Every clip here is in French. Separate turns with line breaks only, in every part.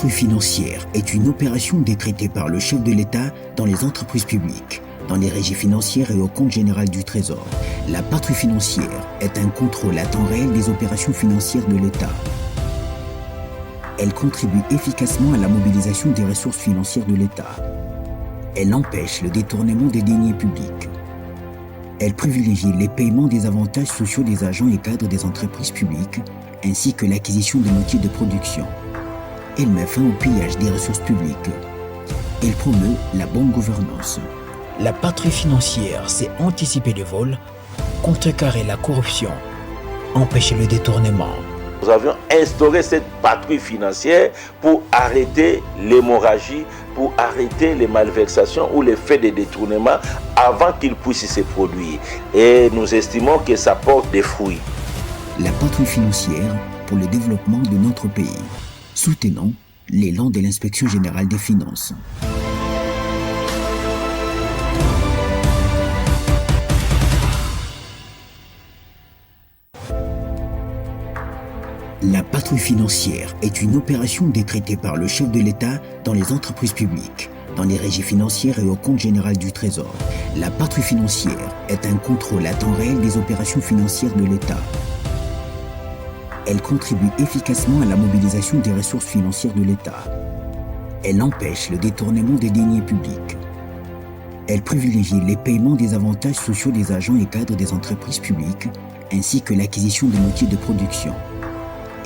patrouille financière est une opération décrétée par le chef de l'État dans les entreprises publiques, dans les régies financières et au compte général du Trésor. La patrouille financière est un contrôle à temps réel des opérations financières de l'État. Elle contribue efficacement à la mobilisation des ressources financières de l'État. Elle empêche le détournement des deniers publics. Elle privilégie les paiements des avantages sociaux des agents et cadres des entreprises publiques, ainsi que l'acquisition de métiers de production. Elle met fin au pillage des ressources publiques. Elle promeut la bonne gouvernance. La patrouille financière, c'est anticiper les vols, contrecarrer la corruption, empêcher le détournement.
Nous avions instauré cette patrouille financière pour arrêter l'hémorragie, pour arrêter les malversations ou les faits de détournement avant qu'ils puissent se produire. Et nous estimons que ça porte des fruits.
La patrouille financière pour le développement de notre pays. Soutenons l'élan de l'Inspection générale des finances. La patrouille financière est une opération décrétée par le chef de l'État dans les entreprises publiques, dans les régies financières et au compte général du Trésor. La patrouille financière est un contrôle à temps réel des opérations financières de l'État. Elle contribue efficacement à la mobilisation des ressources financières de l'État. Elle empêche le détournement des deniers publics. Elle privilégie les paiements des avantages sociaux des agents et cadres des entreprises publiques, ainsi que l'acquisition de métiers de production.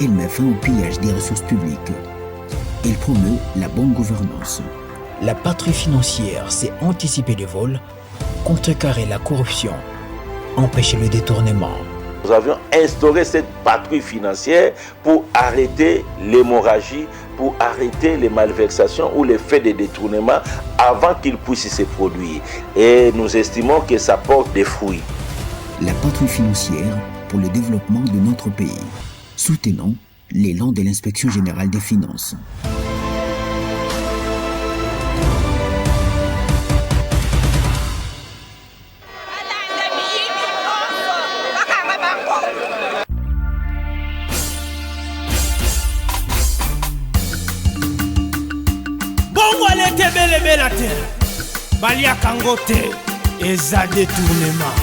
Elle met fin au pillage des ressources publiques. Elle promeut la bonne gouvernance. La patrouille financière, c'est anticiper les vols, contrecarrer la corruption, empêcher le détournement.
Nous avions instauré cette patrouille financière pour arrêter l'hémorragie, pour arrêter les malversations ou les faits de détournement avant qu'ils puissent se produire. Et nous estimons que ça porte des fruits.
La patrouille financière pour le développement de notre pays. Soutenons l'élan de l'Inspection générale des finances.
Bongo alete bele la terre. Balia kangote eza détournement.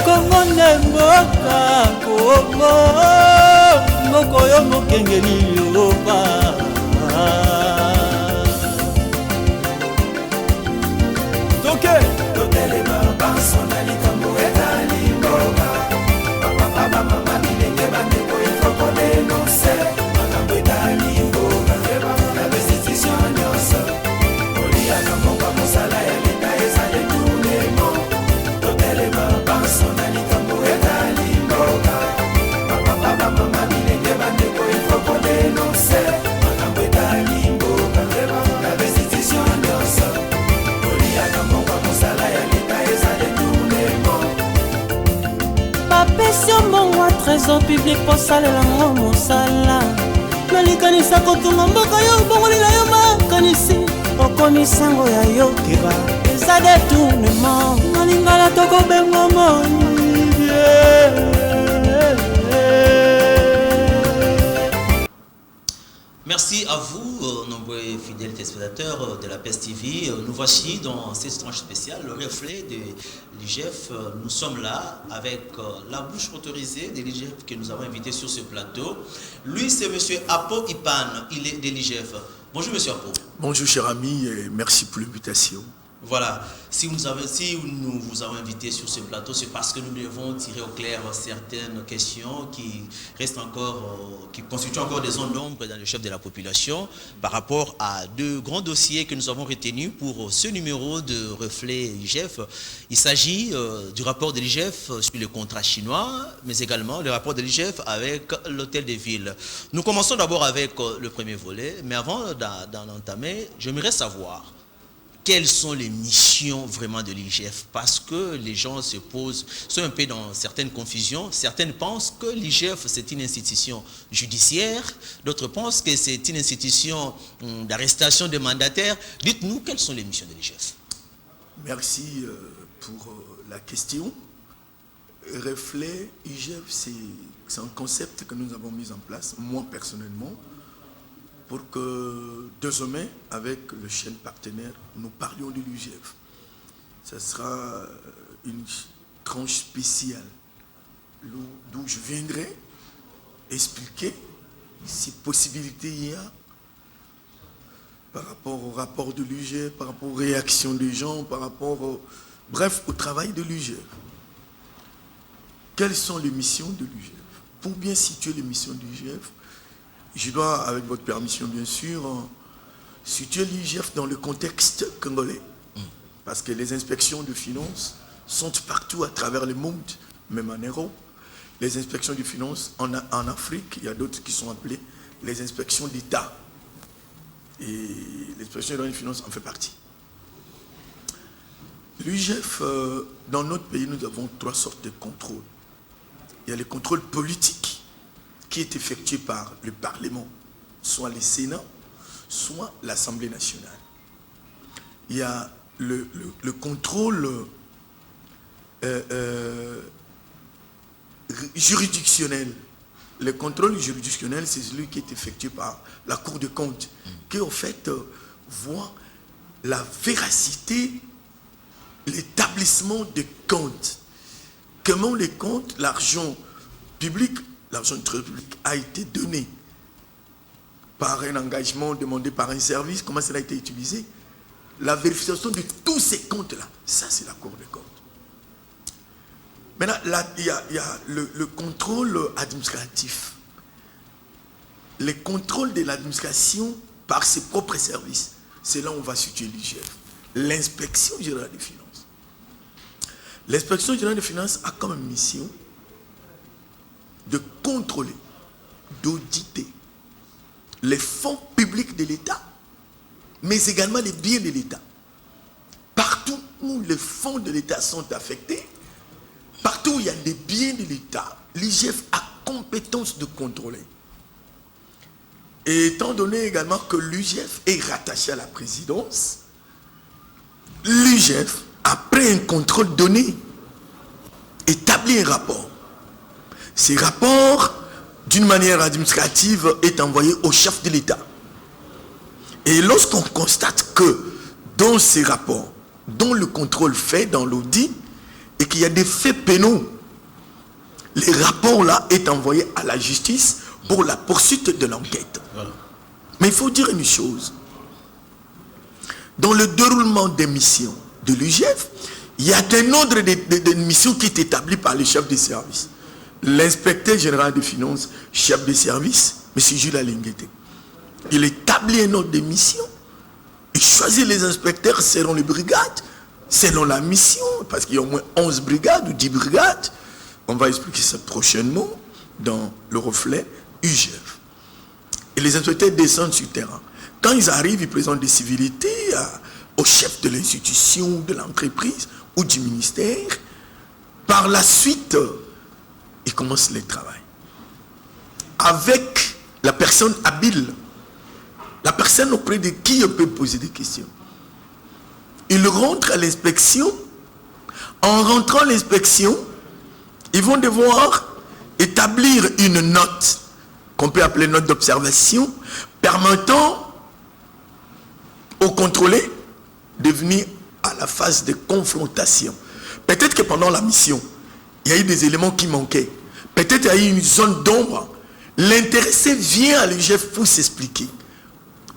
Kongo nemboka Kongo moko yo mokengeli yoba
Toke
totelema bansona likambo etali mboka papa mama bilenge bandeko ifoko denonse makambo etali mboka la restitution nyonso oliaka mboka mosala ya leta eza détournement totelema bansona likambo etali mboka papa mama bilenge bandeko ifoko denonse makambo etali mboka la restitution nyonso oliaka mboka mosala ya leta eza détournement
bapesi mbongo ya trésor public posalela ngo mosala nalikanisa kotunga mboka yo obongolela yo makanisi okomisango ya yo keba eza détournement nalingala tokobenga moyibie.
Merci à vous, nombreux fidèles téléspectateurs de la PES TV. Nous voici dans cette tranche spéciale, le reflet de l'IGF. Nous sommes là avec la bouche autorisée de l'IGF que nous avons invité sur ce plateau. Lui, c'est M. Apo Ipan, il est de l'IGF. Bonjour M. Apo.
Bonjour cher ami et merci pour l'invitation.
Voilà, si nous vous avons invité sur ce plateau, c'est parce que nous devons tirer au clair certaines questions qui restent encore, qui constituent encore des zones d'ombre dans le chef de la population par rapport à deux grands dossiers que nous avons retenus pour ce numéro de reflet IGF. Il s'agit du rapport de l'IGF sur le contrat chinois, mais également le rapport de l'IGF avec l'hôtel de ville. Nous commençons d'abord avec le premier volet, mais avant d'en entamer, j'aimerais savoir quelles sont les missions vraiment de l'IGF? Parce que les gens sont un peu dans certaines confusions. Certaines pensent que l'IGF c'est une institution judiciaire, d'autres pensent que c'est une institution d'arrestation des mandataires. Dites-nous quelles sont les missions de l'IGF?
Merci pour la question. Reflet IGF, c'est un concept que nous avons mis en place, moi personnellement, pour que désormais, avec le chaîne partenaire, nous parlions de l'IGF. Ce sera une tranche spéciale d'où je viendrai expliquer si possibilité il y a par rapport au rapport de l'IGF, par rapport aux réactions des gens, par rapport au travail de l'IGF. Quelles sont les missions de l'IGF? Pour bien situer les missions de l'IGF, je dois, avec votre permission bien sûr, situer l'IGF dans le contexte congolais. Parce que les inspections de finances sont partout à travers le monde, même en Europe. Les inspections de finances en Afrique, il y a d'autres qui sont appelées les inspections d'État. Et l'inspection de finances en fait partie. L'IGF, dans notre pays, nous avons 3 sortes de contrôles. Il y a le contrôle politique qui est effectué par le Parlement, soit le Sénat, soit l'Assemblée nationale. Il y a le contrôle juridictionnel. Le contrôle juridictionnel, c'est celui qui est effectué par la Cour des comptes, qui en fait voit la véracité, l'établissement des comptes. Comment les comptes, l'argent public, l'argent public a été donné par un engagement demandé par un service, comment cela a été utilisé. La vérification de tous ces comptes-là, ça c'est la Cour des comptes. Maintenant, là, il y a le contrôle administratif. Le contrôle de l'administration par ses propres services. C'est là où on va situer l'IGF. L'inspection générale des finances. L'inspection générale des finances a comme mission de contrôler, d'auditer les fonds publics de l'État, mais également les biens de l'État. Partout où les fonds de l'État sont affectés, partout où il y a des biens de l'État, l'IGF a compétence de contrôler. Et étant donné également que l'IGF est rattaché à la présidence, l'IGF, après un contrôle donné, établit un rapport. Ces rapports, d'une manière administrative, est envoyé au chef de l'État. Et lorsqu'on constate que dans ces rapports, dont le contrôle fait dans l'audit, et qu'il y a des faits pénaux, les rapports-là est envoyé à la justice pour la poursuite de l'enquête. Voilà. Mais il faut dire une chose. Dans le déroulement des missions de l'IGF, il y a un ordre de mission qui est établi par le chef de service. L'inspecteur général des finances, chef de service, M. Jules Alinguete. Il établit un ordre de mission. Il choisit les inspecteurs selon les brigades, selon la mission, parce qu'il y a au moins 11 brigades ou 10 brigades. On va expliquer ça prochainement dans le reflet IGF. Et les inspecteurs descendent sur le terrain. Quand ils arrivent, ils présentent des civilités au chef de l'institution, de l'entreprise ou du ministère. Par la suite, ils commencent le travail. Avec la personne habile, la personne auprès de qui on peut poser des questions. Ils rentrent à l'inspection. En rentrant à l'inspection, ils vont devoir établir une note qu'on peut appeler note d'observation permettant au contrôlé de venir à la phase de confrontation. Peut-être que pendant la mission, il y a eu des éléments qui manquaient. Peut-être qu'il y a eu une zone d'ombre. L'intéressé vient à l'IGF pour s'expliquer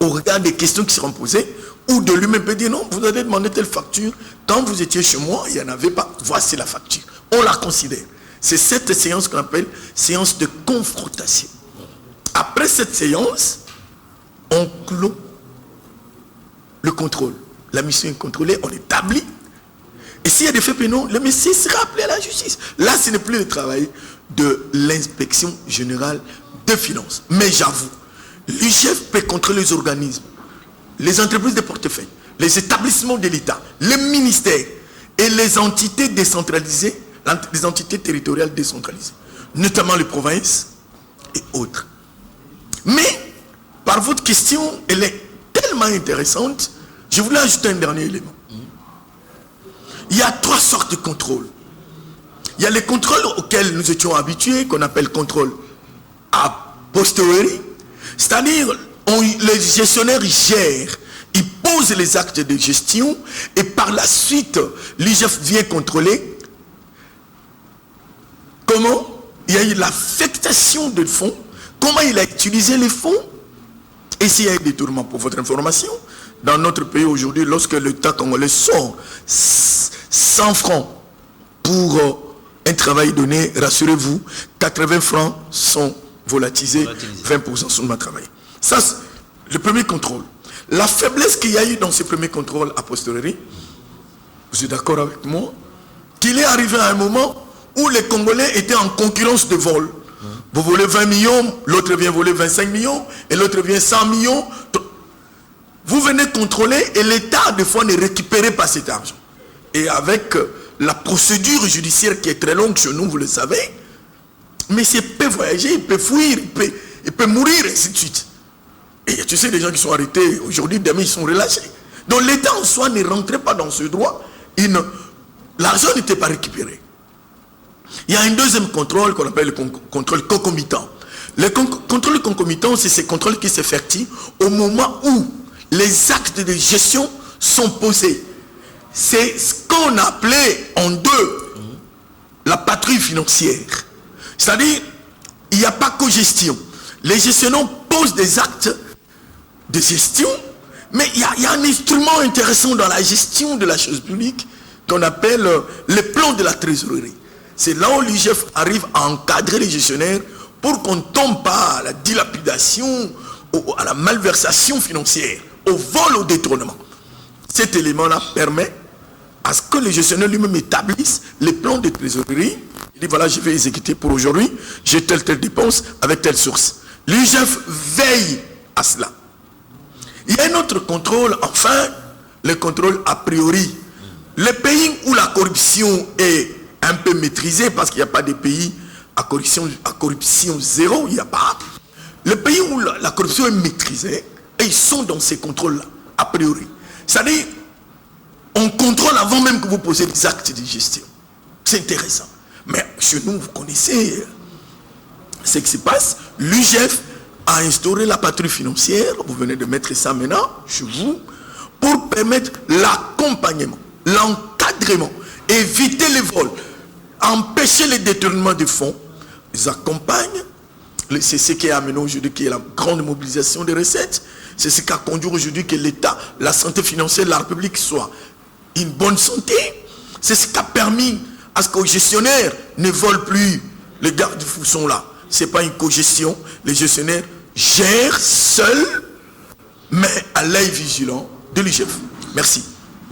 au regard des questions qui seront posées, ou de lui-même peut dire non, vous avez demandé telle facture, quand vous étiez chez moi, il n'y en avait pas, voici la facture. On la considère. C'est cette séance qu'on appelle séance de confrontation. Après cette séance, on clôt le contrôle. La mission est contrôlée, on établit. Et s'il y a des faits pénaux, le monsieur sera appelé à la justice. Là, ce n'est plus le travail de l'inspection générale des finances. Mais j'avoue, l'IGF peut contrôler les organismes, les entreprises de portefeuille, les établissements de l'État, les ministères et les entités décentralisées, les entités territoriales décentralisées, notamment les provinces et autres. Mais, par votre question, elle est tellement intéressante, je voulais ajouter un dernier élément. Il y a 3 sortes de contrôle. il y a les contrôles auxquels nous étions habitués, qu'on appelle contrôle a posteriori. C'est-à-dire, les gestionnaires gèrent, ils posent les actes de gestion et par la suite, l'IGF vient contrôler comment il y a eu l'affectation de fonds, comment il a utilisé les fonds et s'il y a eu des détournements. Pour votre information, dans notre pays aujourd'hui, lorsque l'État congolais sort 100 francs pour un travail donné, rassurez-vous, 80 francs sont volatilisés, 20% sont mal travaillés. Ça, c'est le premier contrôle. La faiblesse qu'il y a eu dans ces premiers contrôles a posteriori, vous êtes d'accord avec moi, qu'il est arrivé à un moment où les Congolais étaient en concurrence de vol. Vous volez 20 millions, l'autre vient voler 25 millions, et l'autre vient 100 millions. Vous venez contrôler et l'État, des fois, ne récupère pas cet argent. Et avec la procédure judiciaire qui est très longue chez nous, vous le savez, mais il peut voyager, il peut fuir, il peut mourir, et ainsi de suite. Et tu sais, les gens qui sont arrêtés aujourd'hui, demain, ils sont relâchés. Donc l'État en soi ne rentrait pas dans ce droit. L'argent n'était pas récupéré. Il y a un deuxième contrôle qu'on appelle le contrôle concomitant. Le contrôle concomitant, c'est ces contrôles qui s'effectuent au moment où les actes de gestion sont posés. C'est ce qu'on appelait en deux la patrouille financière. C'est-à-dire, il n'y a pas co-gestion. Les gestionnaires posent des actes de gestion, mais il y a un instrument intéressant dans la gestion de la chose publique qu'on appelle le plan de la trésorerie. C'est là où l'IGF arrive à encadrer les gestionnaires pour qu'on ne tombe pas à la dilapidation, à la malversation financière, au vol, au détournement. Cet élément-là permet à ce que le gestionnaire lui-même établisse les plans de trésorerie. Il dit voilà, je vais exécuter pour aujourd'hui, j'ai telle dépense avec telle source. L'IGF veille à cela. Il y a un autre contrôle, enfin, le contrôle a priori. Les pays où la corruption est un peu maîtrisée, parce qu'il n'y a pas de pays à corruption zéro, il n'y a pas. Les pays où la corruption est maîtrisée, et ils sont dans ces contrôles-là, a priori. C'est-à-dire, on contrôle avant même que vous posez des actes de gestion. C'est intéressant. Mais chez nous, vous connaissez ce qui se passe. L'IGF a instauré la patrouille financière, vous venez de mettre ça maintenant chez vous, pour permettre l'accompagnement, l'encadrement, éviter les vols, empêcher les détournements de fonds. Ils accompagnent. C'est ce qui a amené aujourd'hui, qui est la grande mobilisation des recettes. C'est ce qui a conduit aujourd'hui que l'État, la santé financière de la République soit une bonne santé. C'est ce qui a permis à ce que les gestionnaires ne volent plus. Les garde-fous sont là. Ce n'est pas une co-gestion. Les gestionnaires gèrent seuls, mais à l'œil vigilant de l'IGF. Merci.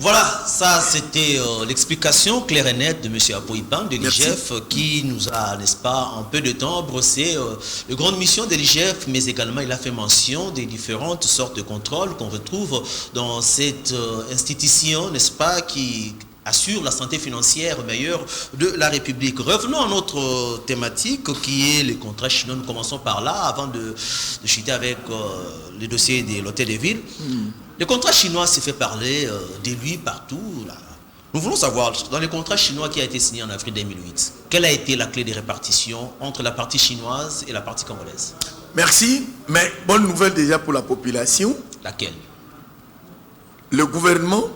Voilà, ça c'était l'explication claire et nette de M. Apoïpan de l'IGF qui nous a, n'est-ce pas, en peu de temps brossé les grandes missions de l'IGF, mais également il a fait mention des différentes sortes de contrôles qu'on retrouve dans cette institution, n'est-ce pas, qui assure la santé financière meilleure de la République. Revenons à notre thématique qui est les contrats chinois. Nous commençons par là avant de chuter avec le dossier de l'hôtel de ville. Le contrat chinois s'est fait parler de lui partout. Là. Nous voulons savoir, dans le contrat chinois qui a été signé en avril 2008, quelle a été la clé de répartition entre la partie chinoise et la partie congolaise?
Merci, mais bonne nouvelle déjà pour la population.
Laquelle?
Le gouvernement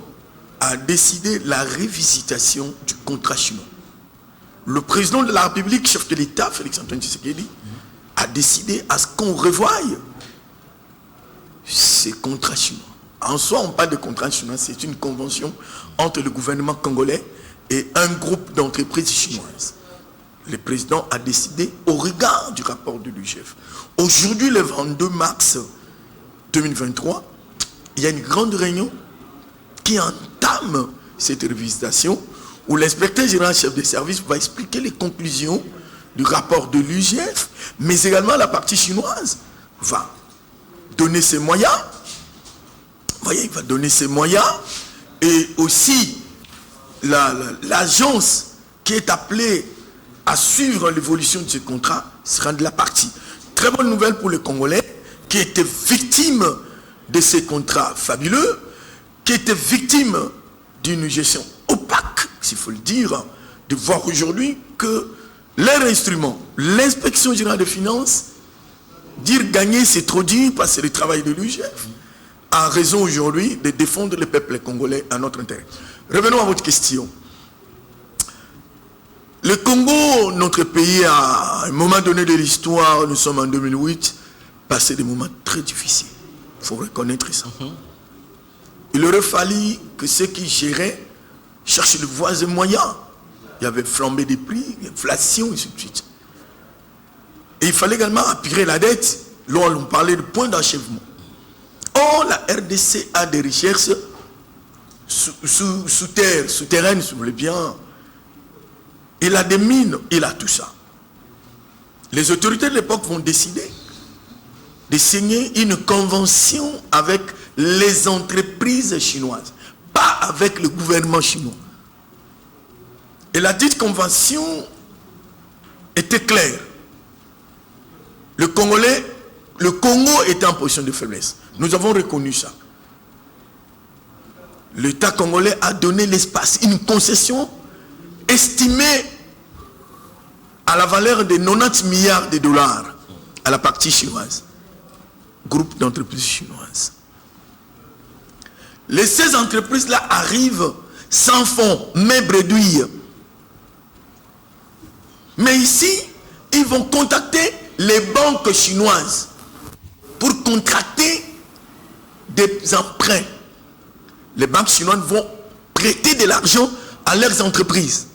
a décidé la révisitation du contrat chinois. Le président de la République, chef de l'État, Félix-Antoine Tshisekedi, a décidé à ce qu'on revoie ces contrats chinois. En soi, on parle de contrat chinois, c'est une convention entre le gouvernement congolais et un groupe d'entreprises chinoises. Le président a décidé, au regard du rapport de l'IGF, aujourd'hui, le 22 mars 2023, il y a une grande réunion qui entame cette révisitation où l'inspecteur général chef de service va expliquer les conclusions du rapport de l'IGF, mais également la partie chinoise va donner ses moyens. Vous voyez, il va donner ses moyens et aussi l'agence qui est appelée à suivre l'évolution de ce contrat sera de la partie. Très bonne nouvelle pour les Congolais qui étaient victimes de ces contrats fabuleux, qui étaient victimes d'une gestion opaque, s'il faut le dire, de voir aujourd'hui que leur instrument, l'inspection générale des finances, dire gagner c'est trop dur parce que c'est le travail de l'UGF, a raison aujourd'hui de défendre le peuple congolais à notre intérêt. Revenons à votre question. Le Congo, notre pays, à un moment donné de l'histoire, nous sommes en 2008, passé des moments très difficiles. Il faut reconnaître ça. Il aurait fallu que ceux qui géraient cherchent les voies et moyens. Il y avait flambé des prix, inflation, et ainsi de suite. Et il fallait également apurer la dette. Là, on parlait de point d'achèvement. Or, la RDC a des recherches souterraines, si vous voulez bien. Il a des mines, il a tout ça. Les autorités de l'époque vont décider de signer une convention avec les entreprises chinoises, pas avec le gouvernement chinois. Et la dite convention était claire. Le Congo était en position de faiblesse. Nous avons reconnu ça. L'État congolais a donné l'espace, une concession estimée à la valeur de 90 milliards de dollars à la partie chinoise. Groupe d'entreprises chinoises. Ces entreprises-là arrivent sans fonds, mais bredouilles. Mais ici, ils vont contacter les banques chinoises pour contracter des emprunts. Les banques chinoises vont prêter de l'argent à leurs entreprises.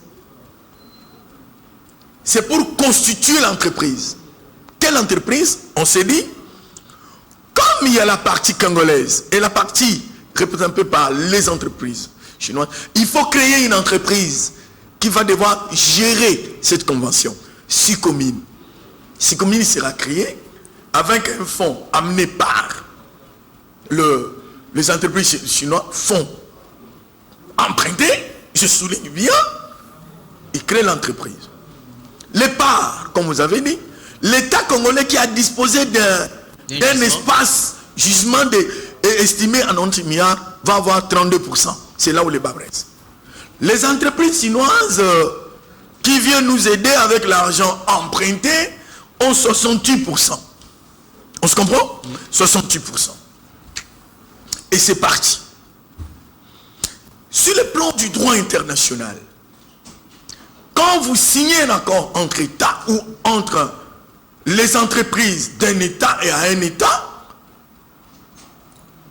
C'est pour constituer l'entreprise. Quelle entreprise? On s'est dit, comme il y a la partie congolaise et la partie représentée par les entreprises chinoises, il faut créer une entreprise qui va devoir gérer cette convention. Sycomine. Sycomine sera créée avec un fonds amené par les entreprises chinoises, fonds empruntés, je souligne bien, et créent l'entreprise. Les parts, comme vous avez dit, l'État congolais qui a disposé d'un espace jugement estimé à 90 milliards va avoir 32%. C'est là où les bas restent. Les entreprises chinoises qui viennent nous aider avec l'argent emprunté ont 68%. On se comprend? 68%. Et c'est parti. Sur le plan du droit international, quand vous signez un accord entre États ou entre les entreprises d'un État et à un État,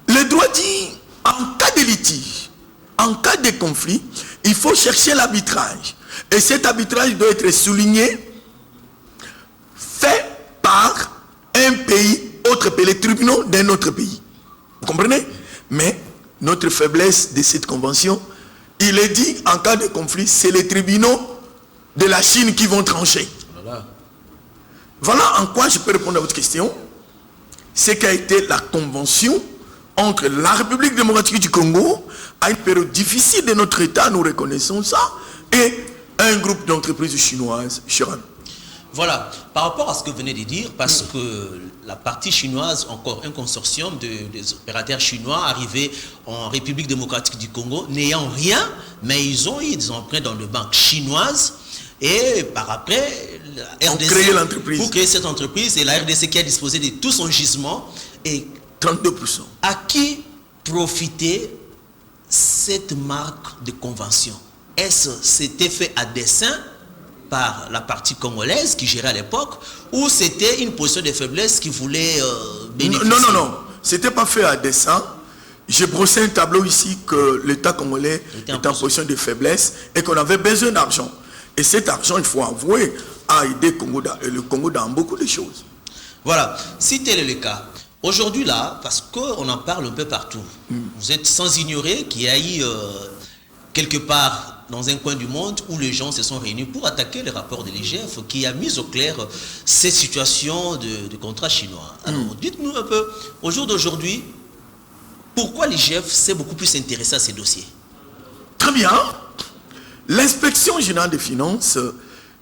le droit dit, en cas de litige, en cas de conflit, il faut chercher l'arbitrage. Et cet arbitrage doit être souligné, fait par un pays, autre pays, les tribunaux d'un autre pays. Vous comprenez? Mais notre faiblesse de cette convention, il est dit, en cas de conflit, c'est les tribunaux de la Chine qui vont trancher. Voilà en quoi je peux répondre à votre question. C'est qu'a été la convention entre la République démocratique du Congo, à une période difficile de notre État, nous reconnaissons ça, et un groupe d'entreprises chinoises.
Voilà, par rapport à ce que vous venez de dire, parce que la partie chinoise, encore un consortium des opérateurs chinois arrivés en République démocratique du Congo, n'ayant rien, mais ils ont eu des emprunts dans les banques chinoises, et par après, la RDC, pour créer cette entreprise, et la RDC qui a disposé de tout son gisement, et
32%.
À qui profitait cette marque de convention? Est-ce que c'était fait à dessein par la partie congolaise qui gérait à l'époque, ou c'était une position de faiblesse qui voulait bénéficier?
Non. C'était pas fait à dessein. J'ai brossé un tableau ici que l'État congolais est en position de faiblesse et qu'on avait besoin d'argent. Et cet argent, il faut avouer, a aidé le Congo dans beaucoup de choses.
Voilà. Si tel est le cas, aujourd'hui là, parce qu'on en parle un peu partout, vous êtes sans ignorer qu'il y a eu quelque part dans un coin du monde où les gens se sont réunis pour attaquer le rapport de l'IGF qui a mis au clair cette situation de contrat chinois. Alors dites-nous un peu, au jour d'aujourd'hui, pourquoi l'IGF s'est beaucoup plus intéressé à ces dossiers?
Très bien. L'inspection générale des finances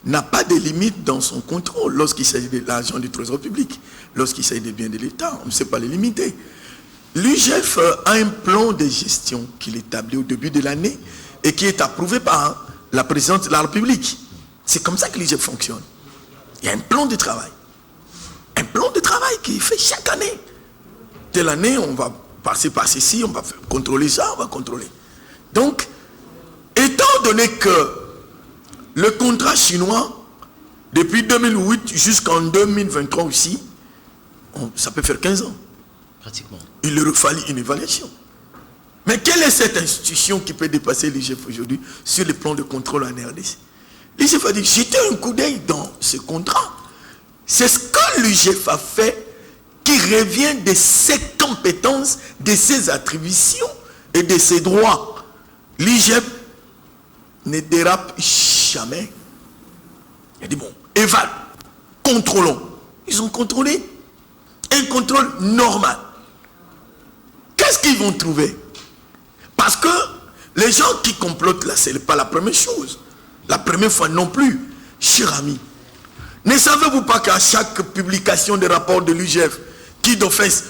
n'a pas de limite dans son contrôle lorsqu'il s'agit de l'argent du Trésor public, lorsqu'il s'agit des biens de l'État, on ne sait pas les limiter. L'UGF a un plan de gestion qu'il établit au début de l'année et qui est approuvé par la présidente de la République. C'est comme ça que l'IGF fonctionne. Il y a un plan de travail. Un plan de travail qui est fait chaque année. Telle année, on va passer par ceci, on va contrôler ça, on va contrôler. Donc, étant donné que le contrat chinois, depuis 2008 jusqu'en 2023 aussi, ça peut faire 15 ans.
Pratiquement.
Il leur fallait une évaluation. Mais quelle est cette institution qui peut dépasser l'IGF aujourd'hui sur le plan de contrôle en RDC? L'IGF a dit, jetez un coup d'œil dans ce contrat. C'est ce que l'IGF a fait qui revient de ses compétences, de ses attributions et de ses droits. L'IGF ne dérape jamais. Il a dit, bon, évalue, contrôlons. Ils ont contrôlé. Un contrôle normal. Qu'est-ce qu'ils vont trouver? Parce que les gens qui complotent là, ce n'est pas la première chose. La première fois non plus, cher ami. Ne savez-vous pas qu'à chaque publication des rapports de l'IGF, qui d'office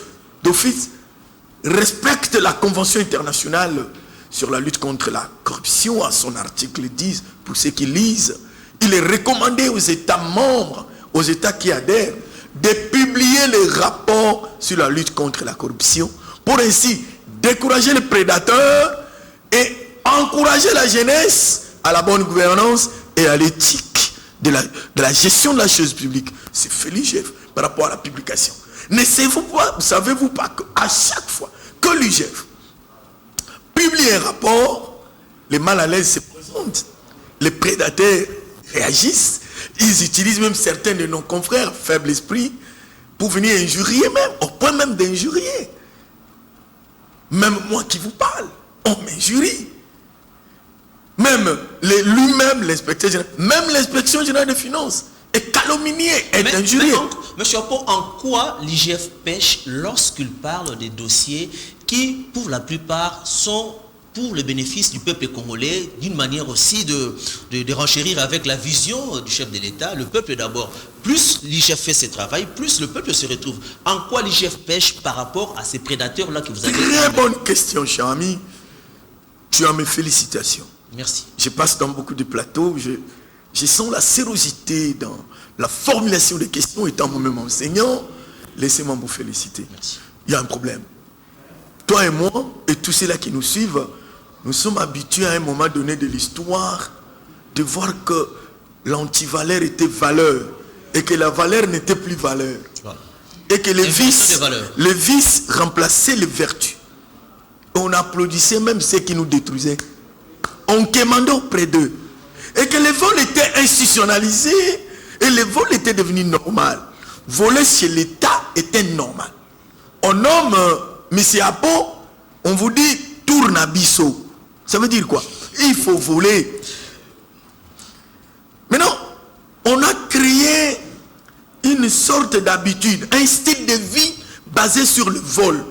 respecte la Convention internationale sur la lutte contre la corruption, à son article 10, pour ceux qui lisent, il est recommandé aux États membres, aux États qui adhèrent, de publier les rapports sur la lutte contre la corruption, pour ainsi décourager les prédateurs et encourager la jeunesse à la bonne gouvernance et à l'éthique de la gestion de la chose publique. C'est fait l'IGF par rapport à la publication. Ne savez-vous pas qu'à chaque fois que l'IGF publie un rapport, les mal à l'aise se présentent, les prédateurs réagissent, ils utilisent même certains de nos confrères faibles esprits pour venir injurier même, au point même d'injurier. Même moi qui vous parle, on m'injurie. Même lui-même, l'inspecteur général, même l'inspection générale des finances est calomnié, est injurié.
Monsieur Apo, en quoi l'IGF pêche lorsqu'il parle des dossiers qui, pour la plupart, sont pour le bénéfice du peuple congolais, d'une manière aussi de renchérir avec la vision du chef de l'État. Le peuple d'abord, plus l'IGF fait ses travail, plus le peuple se retrouve. En quoi l'IGF pêche par rapport à ces prédateurs-là que vous avez...
Très bonne question, cher ami. Tu as mes félicitations.
Merci.
Je passe dans beaucoup de plateaux, je sens la sérosité dans la formulation des questions, étant moi-même enseignant. Laissez-moi vous féliciter.
Merci.
Il y a un problème. Toi et moi, et tous ceux-là qui nous suivent, nous sommes habitués à un moment donné de l'histoire de voir que l'antivaleur était valeur et que la valeur n'était plus valeur. Voilà. Et que les vices remplaçaient les vertus. On applaudissait même ceux qui nous détruisaient. On commandait auprès d'eux. Et que les vols étaient institutionnalisés et les vols étaient devenus normal. Voler chez l'État était normal. On nomme M. Apo, on vous dit tourne à Bissau. Ça veut dire quoi? Il faut voler. Maintenant, on a créé une sorte d'habitude, un style de vie basé sur le vol.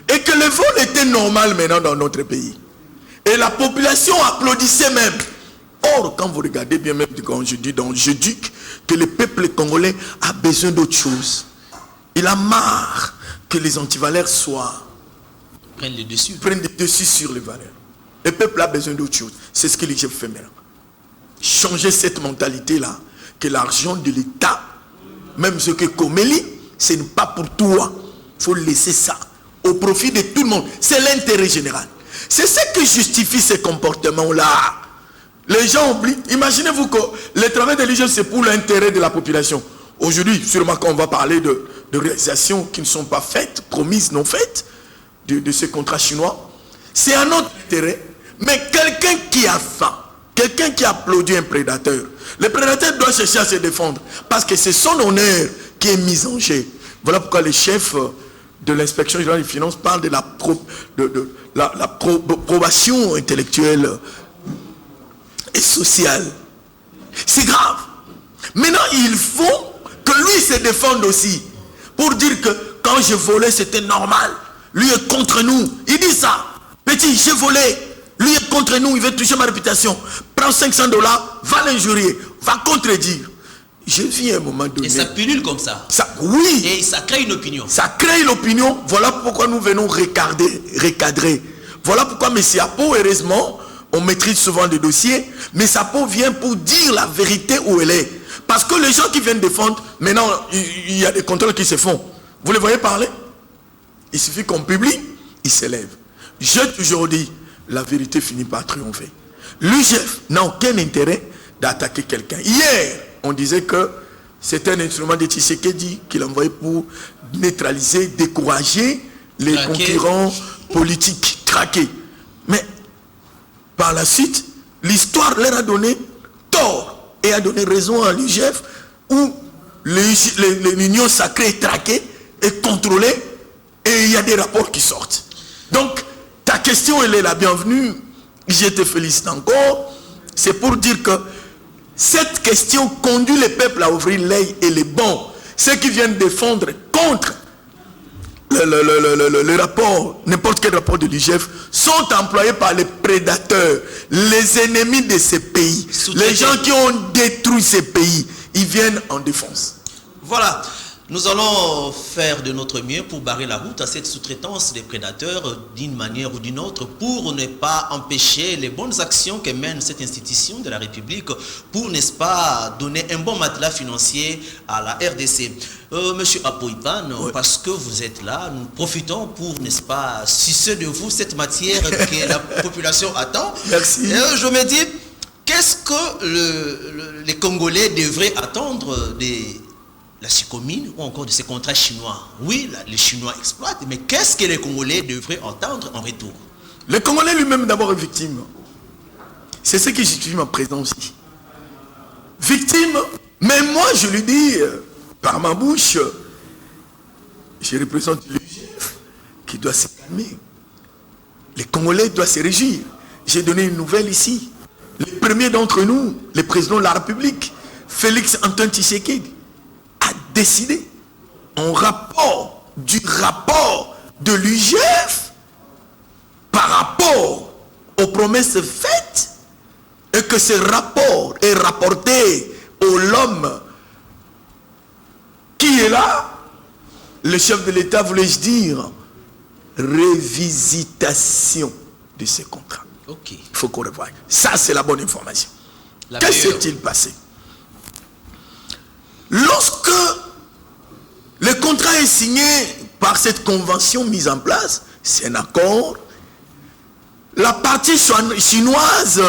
Et que le vol était normal maintenant dans notre pays. Et la population applaudissait même. Or, quand vous regardez bien, même quand je dis dans Je dis que le peuple congolais a besoin d'autre chose. Il a marre que les antivaleurs
prennent le
dessus sur les valeurs. Le peuple a besoin d'autre chose. C'est ce que l'IGF fait maintenant. Changer cette mentalité-là, que l'argent de l'État, même ce que Comélie, ce n'est pas pour toi. Il faut laisser ça au profit de tout le monde. C'est l'intérêt général. C'est ce qui justifie ces comportements-là. Les gens oublient. Imaginez-vous que le travail de l'IGF, c'est pour l'intérêt de la population. Aujourd'hui, sûrement quand on va parler de réalisations qui ne sont pas faites, promises, non faites, de ces contrats chinois, c'est un autre intérêt. Mais quelqu'un qui a faim, quelqu'un qui applaudit un prédateur, le prédateur doit chercher à se défendre. Parce que c'est son honneur qui est mis en jeu. Voilà pourquoi les chefs de l'inspection générale des finances parlent de la probation intellectuelle et sociale. C'est grave. Maintenant, il faut que lui se défende aussi. Pour dire que quand je volais, c'était normal. Lui est contre nous. Il dit ça. Petit, j'ai volé. Lui est contre nous. Il veut toucher ma réputation. Prends $500, va l'injurier. Va contredire. Je vis à un moment donné.
Et ça pullule comme ça.
Oui.
Et ça crée une opinion.
Ça crée une opinion. Voilà pourquoi nous venons recadrer. Voilà pourquoi M. Apo, heureusement, on maîtrise souvent des dossiers, mais Sapo vient pour dire la vérité où elle est. Parce que les gens qui viennent défendre, maintenant, il y a des contrôles qui se font. Vous les voyez parler? Il suffit qu'on publie, ils s'élèvent. J'ai toujours dit, la vérité finit par triompher. L'UGF n'a aucun intérêt d'attaquer quelqu'un. Hier, on disait que c'est un instrument de Tshisekedi qu'il envoyait pour neutraliser, décourager les concurrents politiques, traqués. Mais par la suite, l'histoire leur a donné tort et a donné raison à l'UGF où l'union sacrée est traquée et contrôlée et il y a des rapports qui sortent. Donc, ta question, elle est la bienvenue. Je te félicite encore. C'est pour dire que cette question conduit les peuples à ouvrir l'œil et les bons. Ceux qui viennent défendre contre le rapport, n'importe quel rapport de l'UGF, sont employés par les prédateurs, les ennemis de ces pays. Les gens qui ont détruit ces pays, ils viennent en défense.
Voilà. Nous allons faire de notre mieux pour barrer la route à cette sous-traitance des prédateurs d'une manière ou d'une autre pour ne pas empêcher les bonnes actions que mène cette institution de la République pour, n'est-ce pas, donner un bon matelas financier à la RDC. Monsieur Apoipan, oui, parce que vous êtes là, nous profitons pour, n'est-ce pas, sucer de vous cette matière que la population attend.
Merci.
Et je me dis, qu'est-ce que les Congolais devraient attendre des... la Sycomine ou encore de ces contrats chinois? Oui, les Chinois exploitent, mais qu'est-ce que les Congolais devraient entendre en retour?
Le Congolais lui-même d'abord est victime. C'est ce qui justifie ma présence ici. Victime, mais moi je lui dis, par ma bouche, je représente l'UGF qui doit se calmer. Les Congolais doivent se réjouir. J'ai donné une nouvelle ici. Le premier d'entre nous, le président de la République, Félix Antoine Tshisekedi, a décidé en rapport du rapport de l'UGF par rapport aux promesses faites et que ce rapport est rapporté au l'homme qui est là, le chef de l'État voulait-je dire révisitation de ces contrats.
Ok.
Il faut qu'on revoie. Ça c'est la bonne information. Qu'est-ce qui s'est-il passé? Lorsque le contrat est signé par cette convention mise en place, c'est un accord, la partie chinoise,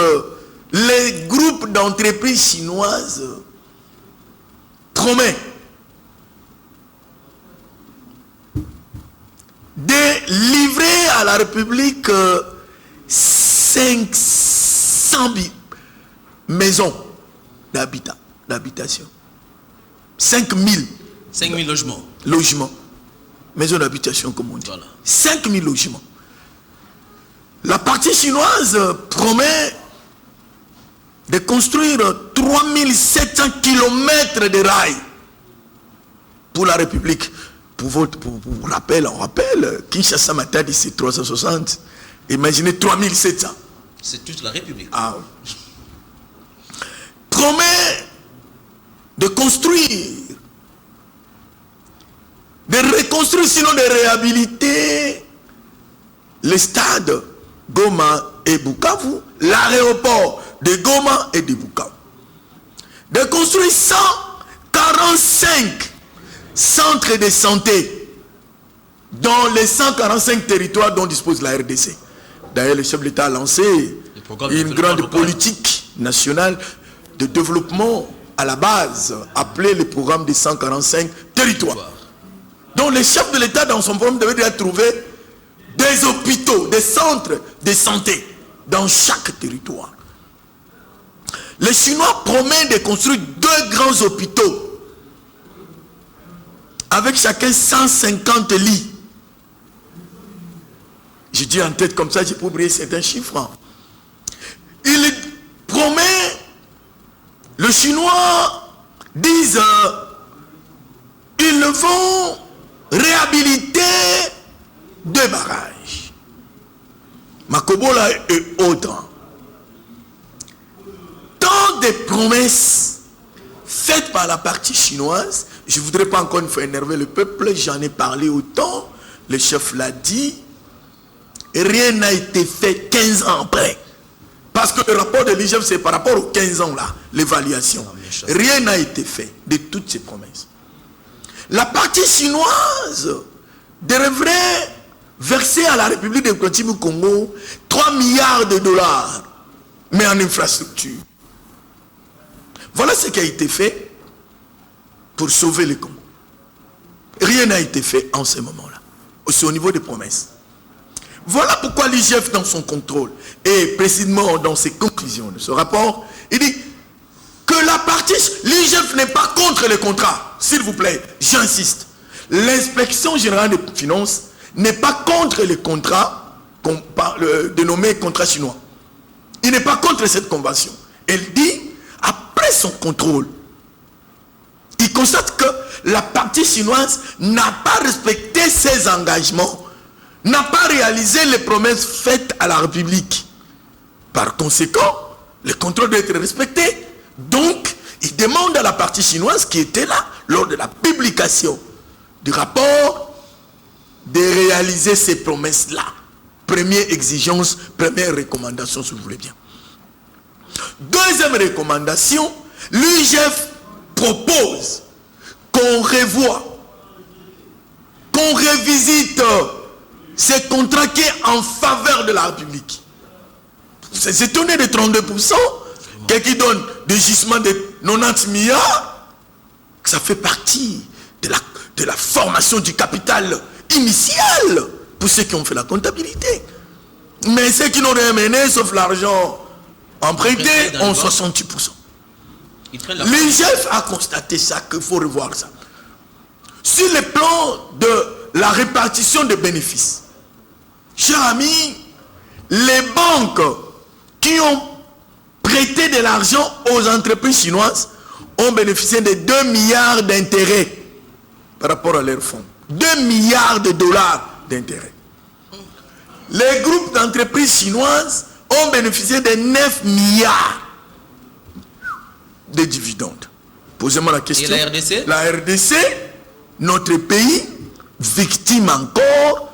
les groupes d'entreprises chinoises promet de livrer à la République 500 maisons d'habitation. 5000
logements.
Logements. Maisons d'habitation, comme on dit. Voilà. 5000 logements. La partie chinoise promet de construire 3700 km de rails pour la République. Pour rappel, on rappelle, Kinshasa Matadi c'est 360. Imaginez 3700.
C'est toute la République.
Ah oui. Promet de construire, de reconstruire, sinon de réhabiliter les stades Goma et Bukavu, l'aéroport de Goma et de Bukavu. De construire 145 centres de santé dans les 145 territoires dont dispose la RDC. D'ailleurs, le chef de l'État a lancé une grande politique nationale de développement à la base, appelé le programme des 145 territoires. Donc le chef de l'État dans son programme devait déjà trouver des hôpitaux, des centres de santé dans chaque territoire. Les Chinois promettent de construire 2 grands hôpitaux avec chacun 150 lits. Je dis en tête comme ça, j'ai pas oublié certains chiffres. Il promet, les Chinois disent, ils vont réhabiliter 2 barrages. Makobola et autres. Tant de promesses faites par la partie chinoise, je ne voudrais pas encore une fois énerver le peuple, j'en ai parlé autant, le chef l'a dit, rien n'a été fait 15 ans après. Parce que le rapport de l'IGF, c'est par rapport aux 15 ans là, l'évaluation. Rien n'a été fait de toutes ces promesses. La partie chinoise devrait verser à la République démocratique du Congo 3 milliards de dollars, mais en infrastructure. Voilà ce qui a été fait pour sauver le Congo. Rien n'a été fait en ce moment-là. Aussi au niveau des promesses. Voilà pourquoi l'IGF, dans son contrôle, et précisément dans ses conclusions de ce rapport, il dit que la partie, l'IGF n'est pas contre les contrats. S'il vous plaît, j'insiste. L'inspection générale des finances n'est pas contre les contrats dénommés contrats chinois. Il n'est pas contre cette convention. Elle dit, après son contrôle, il constate que la partie chinoise n'a pas respecté ses engagements, n'a pas réalisé les promesses faites à la République. Par conséquent, le contrôle doit être respecté. Donc, il demande à la partie chinoise qui était là lors de la publication du rapport de réaliser ces promesses-là. Première exigence, première recommandation, si vous voulez bien. Deuxième recommandation, l'IGF propose qu'on revoie, qu'on revisite ces contrats qui sont en faveur de la République. C'est étonné de 32%, qui donne des gisements de 90 milliards, ça fait partie de la formation du capital initial pour ceux qui ont fait la comptabilité. Mais ceux qui n'ont rien mené, sauf l'argent emprunté, ont 68%. L'IGF a constaté ça, qu'il faut revoir ça. Sur le plan de la répartition des bénéfices, chers amis, les banques qui ont prêté de l'argent aux entreprises chinoises ont bénéficié de 2 milliards d'intérêts par rapport à leurs fonds. 2 milliards de dollars d'intérêts. Les groupes d'entreprises chinoises ont bénéficié de 9 milliards de dividendes. Posez-moi la question.
Et la RDC?
La RDC, notre pays, victime encore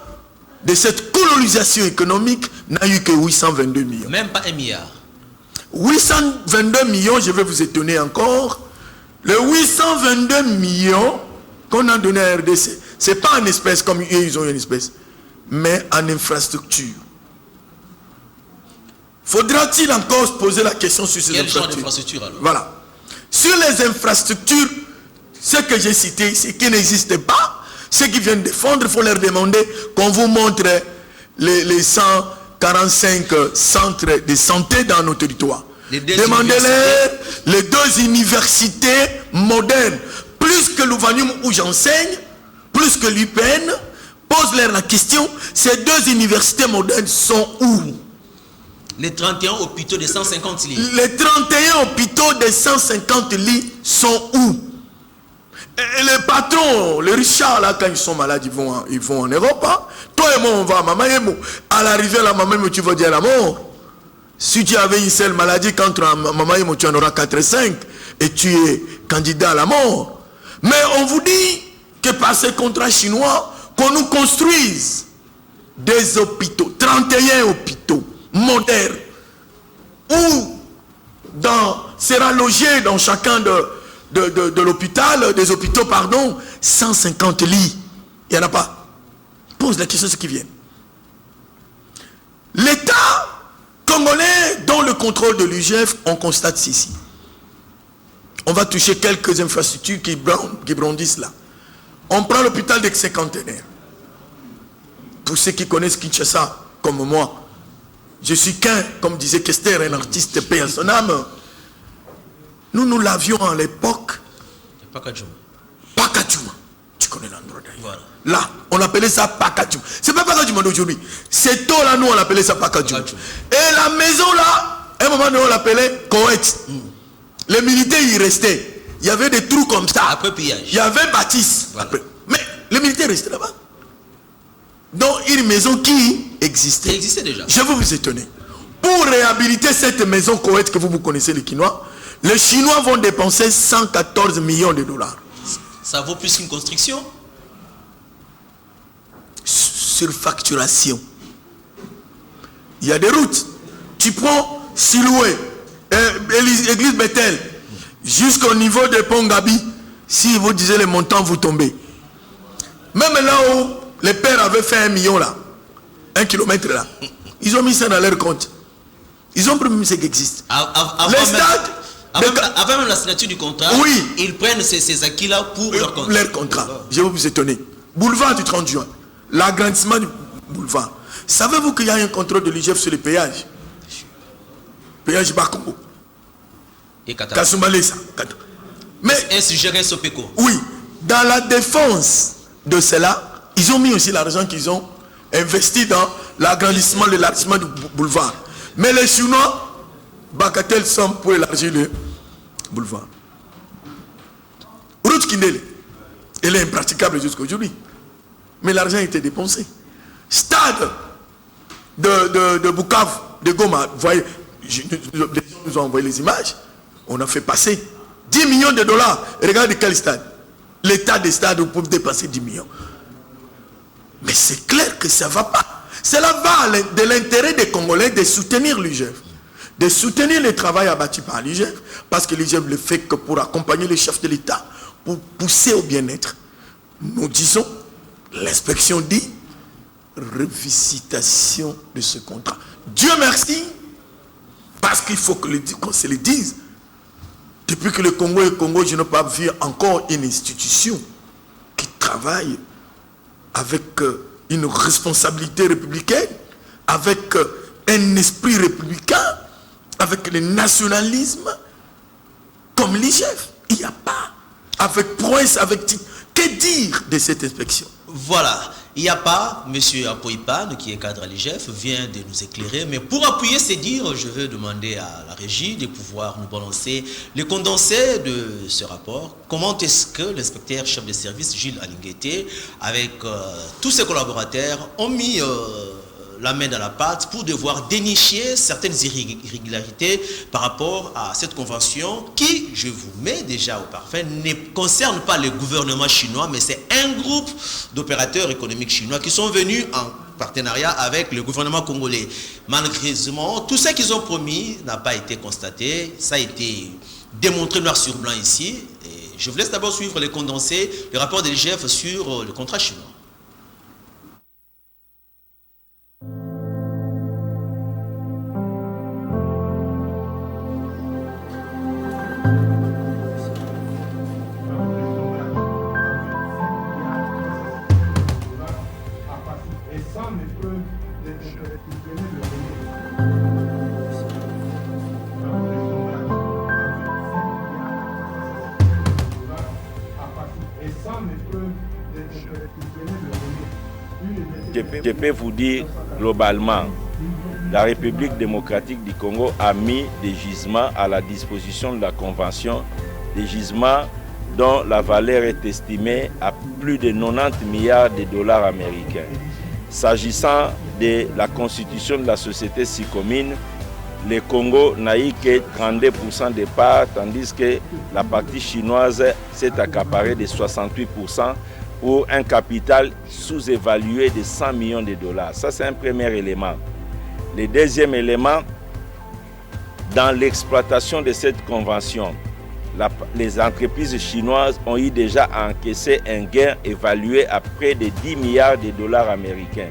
de cette colonisation économique, n'a eu que 822 millions.
Même pas 1 milliard.
822 millions, je vais vous étonner encore. Les 822 millions qu'on a donné à RDC, ce n'est pas en espèces comme eux, ils ont une espèce, mais en infrastructure. Faudra-t-il encore se poser la question sur ces
infrastructures? Quel genre
infrastructures
d'infrastructure alors?
Voilà. Sur les infrastructures, ce que j'ai cité ici, qui n'existent pas, ceux qui viennent défendre, il faut leur demander qu'on vous montre les 145 centres de santé dans nos territoires. Demandez-leur les 2 universités modernes, plus que l'Ouvanium où j'enseigne, plus que l'UPN, pose-leur la question, ces 2 universités modernes sont où?
Les 31 hôpitaux de 150 lits.
Les 31 hôpitaux de 150 lits sont où? Et les patrons, les Richards, là, quand ils sont malades, ils vont en Europe. Hein? Toi et moi, on va à Maman Yemo. À l'arrivée à la Maman Yemo, tu vas dire la mort. Si tu avais une seule maladie, quand tu as Maman Yemo, tu en auras 4 et 5. Et tu es candidat à la mort. Mais on vous dit que par ces contrats chinois, qu'on nous construise des hôpitaux, 31 hôpitaux modernes, où sera logé dans chacun de l'hôpital, des hôpitaux, pardon, 150 lits. Il n'y en a pas. Pose la question, ce qui vient. L'État congolais, dans le contrôle de l'IGF, on constate ceci. On va toucher quelques infrastructures qui brandissent là. On prend l'hôpital des cinquantenaires. Pour ceux qui connaissent Kinshasa, comme moi, je suis qu'un, comme disait Kester, un artiste paix à son âme. Nous l'avions à l'époque. Pakadjouma. Tu connais l'endroit d'ailleurs. Voilà. Là, on appelait ça Pakadjouma. C'est pas Pakadjouma d'aujourd'hui. C'est tôt là, nous, on l'appelait ça Pakadjouma. Et la maison là, à un moment donné, on l'appelait Koweït. Les militaires y restaient. Il y avait des trous comme ça.
Après pillage.
Il y avait bâtisse. Voilà. Mais les militaires restaient là-bas. Donc une maison qui existait.
Qui existait déjà.
Je vais vous étonner. Pour réhabiliter cette maison Koweït que vous connaissez, les Chinois, les Chinois vont dépenser 114 millions de dollars.
Ça vaut plus qu'une construction.
Surfacturation. Il y a des routes. Tu prends Siloué, église Bethel, jusqu'au niveau de Pont Gabi, si vous disiez les montants, vous tombez. Même là où les pères avaient fait 1 million là, 1 kilomètre là, ils ont mis ça dans leur compte. Ils ont promis ce qui existe.
Les stades, avant même la signature du contrat,
oui,
ils prennent ces acquis-là pour leur contrat.
Leur contrat. Je vais vous étonner. Boulevard du 30 juin, l'agrandissement du boulevard. Savez-vous qu'il y a un contrôle de l'IGF sur les péages? Péage Bakongo.
Et
Kasumbalesa. Mais
est-ce géré Sopeko?
Oui, dans la défense de cela, ils ont mis aussi l'argent qu'ils ont investi dans l'agrandissement, l'élargissement du boulevard. Mais les Chinois, bagatelle somme pour élargir le boulevard. Route Kindele, elle est impraticable jusqu'à aujourd'hui. Mais l'argent a été dépensé. Stade de Bukavu, de Goma, vous voyez, les gens nous ont envoyé les images. On a fait passer 10 millions de dollars. Regardez quel stade. L'état des stades pour dépasser 10 millions. Mais c'est clair que ça ne va pas. Cela va de l'intérêt des Congolais de soutenir l'IGF. De soutenir le travail abattu par l'IGF. Parce que l'IGF le fait que pour accompagner les chefs de l'État, pour pousser au bien-être. Nous disons, l'inspection dit, revisitation de ce contrat. Dieu merci, parce qu'il faut qu'on se le dise. Depuis que le Congo est Congo, je n'ai pas vu encore une institution qui travaille avec une responsabilité républicaine, avec un esprit républicain, avec le nationalisme, comme l'IGF. Il n'y a pas. Avec prouesse, avec... Que dire de cette inspection?
Voilà. Il n'y a pas, M. Apoipan, qui est cadre à l'IGF, vient de nous éclairer. Mais pour appuyer ces dires, je vais demander à la régie de pouvoir nous balancer les condensés de ce rapport. Comment est-ce que l'inspecteur chef de service, Gilles Alinguete, avec tous ses collaborateurs, ont mis la main dans la pâte pour devoir dénicher certaines irrégularités par rapport à cette convention qui, je vous mets déjà au parfait, ne concerne pas le gouvernement chinois, mais c'est un groupe d'opérateurs économiques chinois qui sont venus en partenariat avec le gouvernement congolais. Malheureusement, tout ce qu'ils ont promis n'a pas été constaté. Ça a été démontré noir sur blanc ici. Et je vous laisse d'abord suivre les condensés, le rapport de l'IGF sur le contrat chinois.
Je peux vous dire globalement, la République démocratique du Congo a mis des gisements à la disposition de la Convention, des gisements dont la valeur est estimée à plus de 90 milliards de dollars américains. S'agissant de la constitution de la société Sycomine, le Congo n'a eu que 32% de parts, tandis que la partie chinoise s'est accaparée de 68%. Pour un capital sous-évalué de 100 millions de dollars. Ça, c'est un premier élément. Le deuxième élément, dans l'exploitation de cette convention, les entreprises chinoises ont eu déjà encaissé un gain évalué à près de 10 milliards de dollars américains,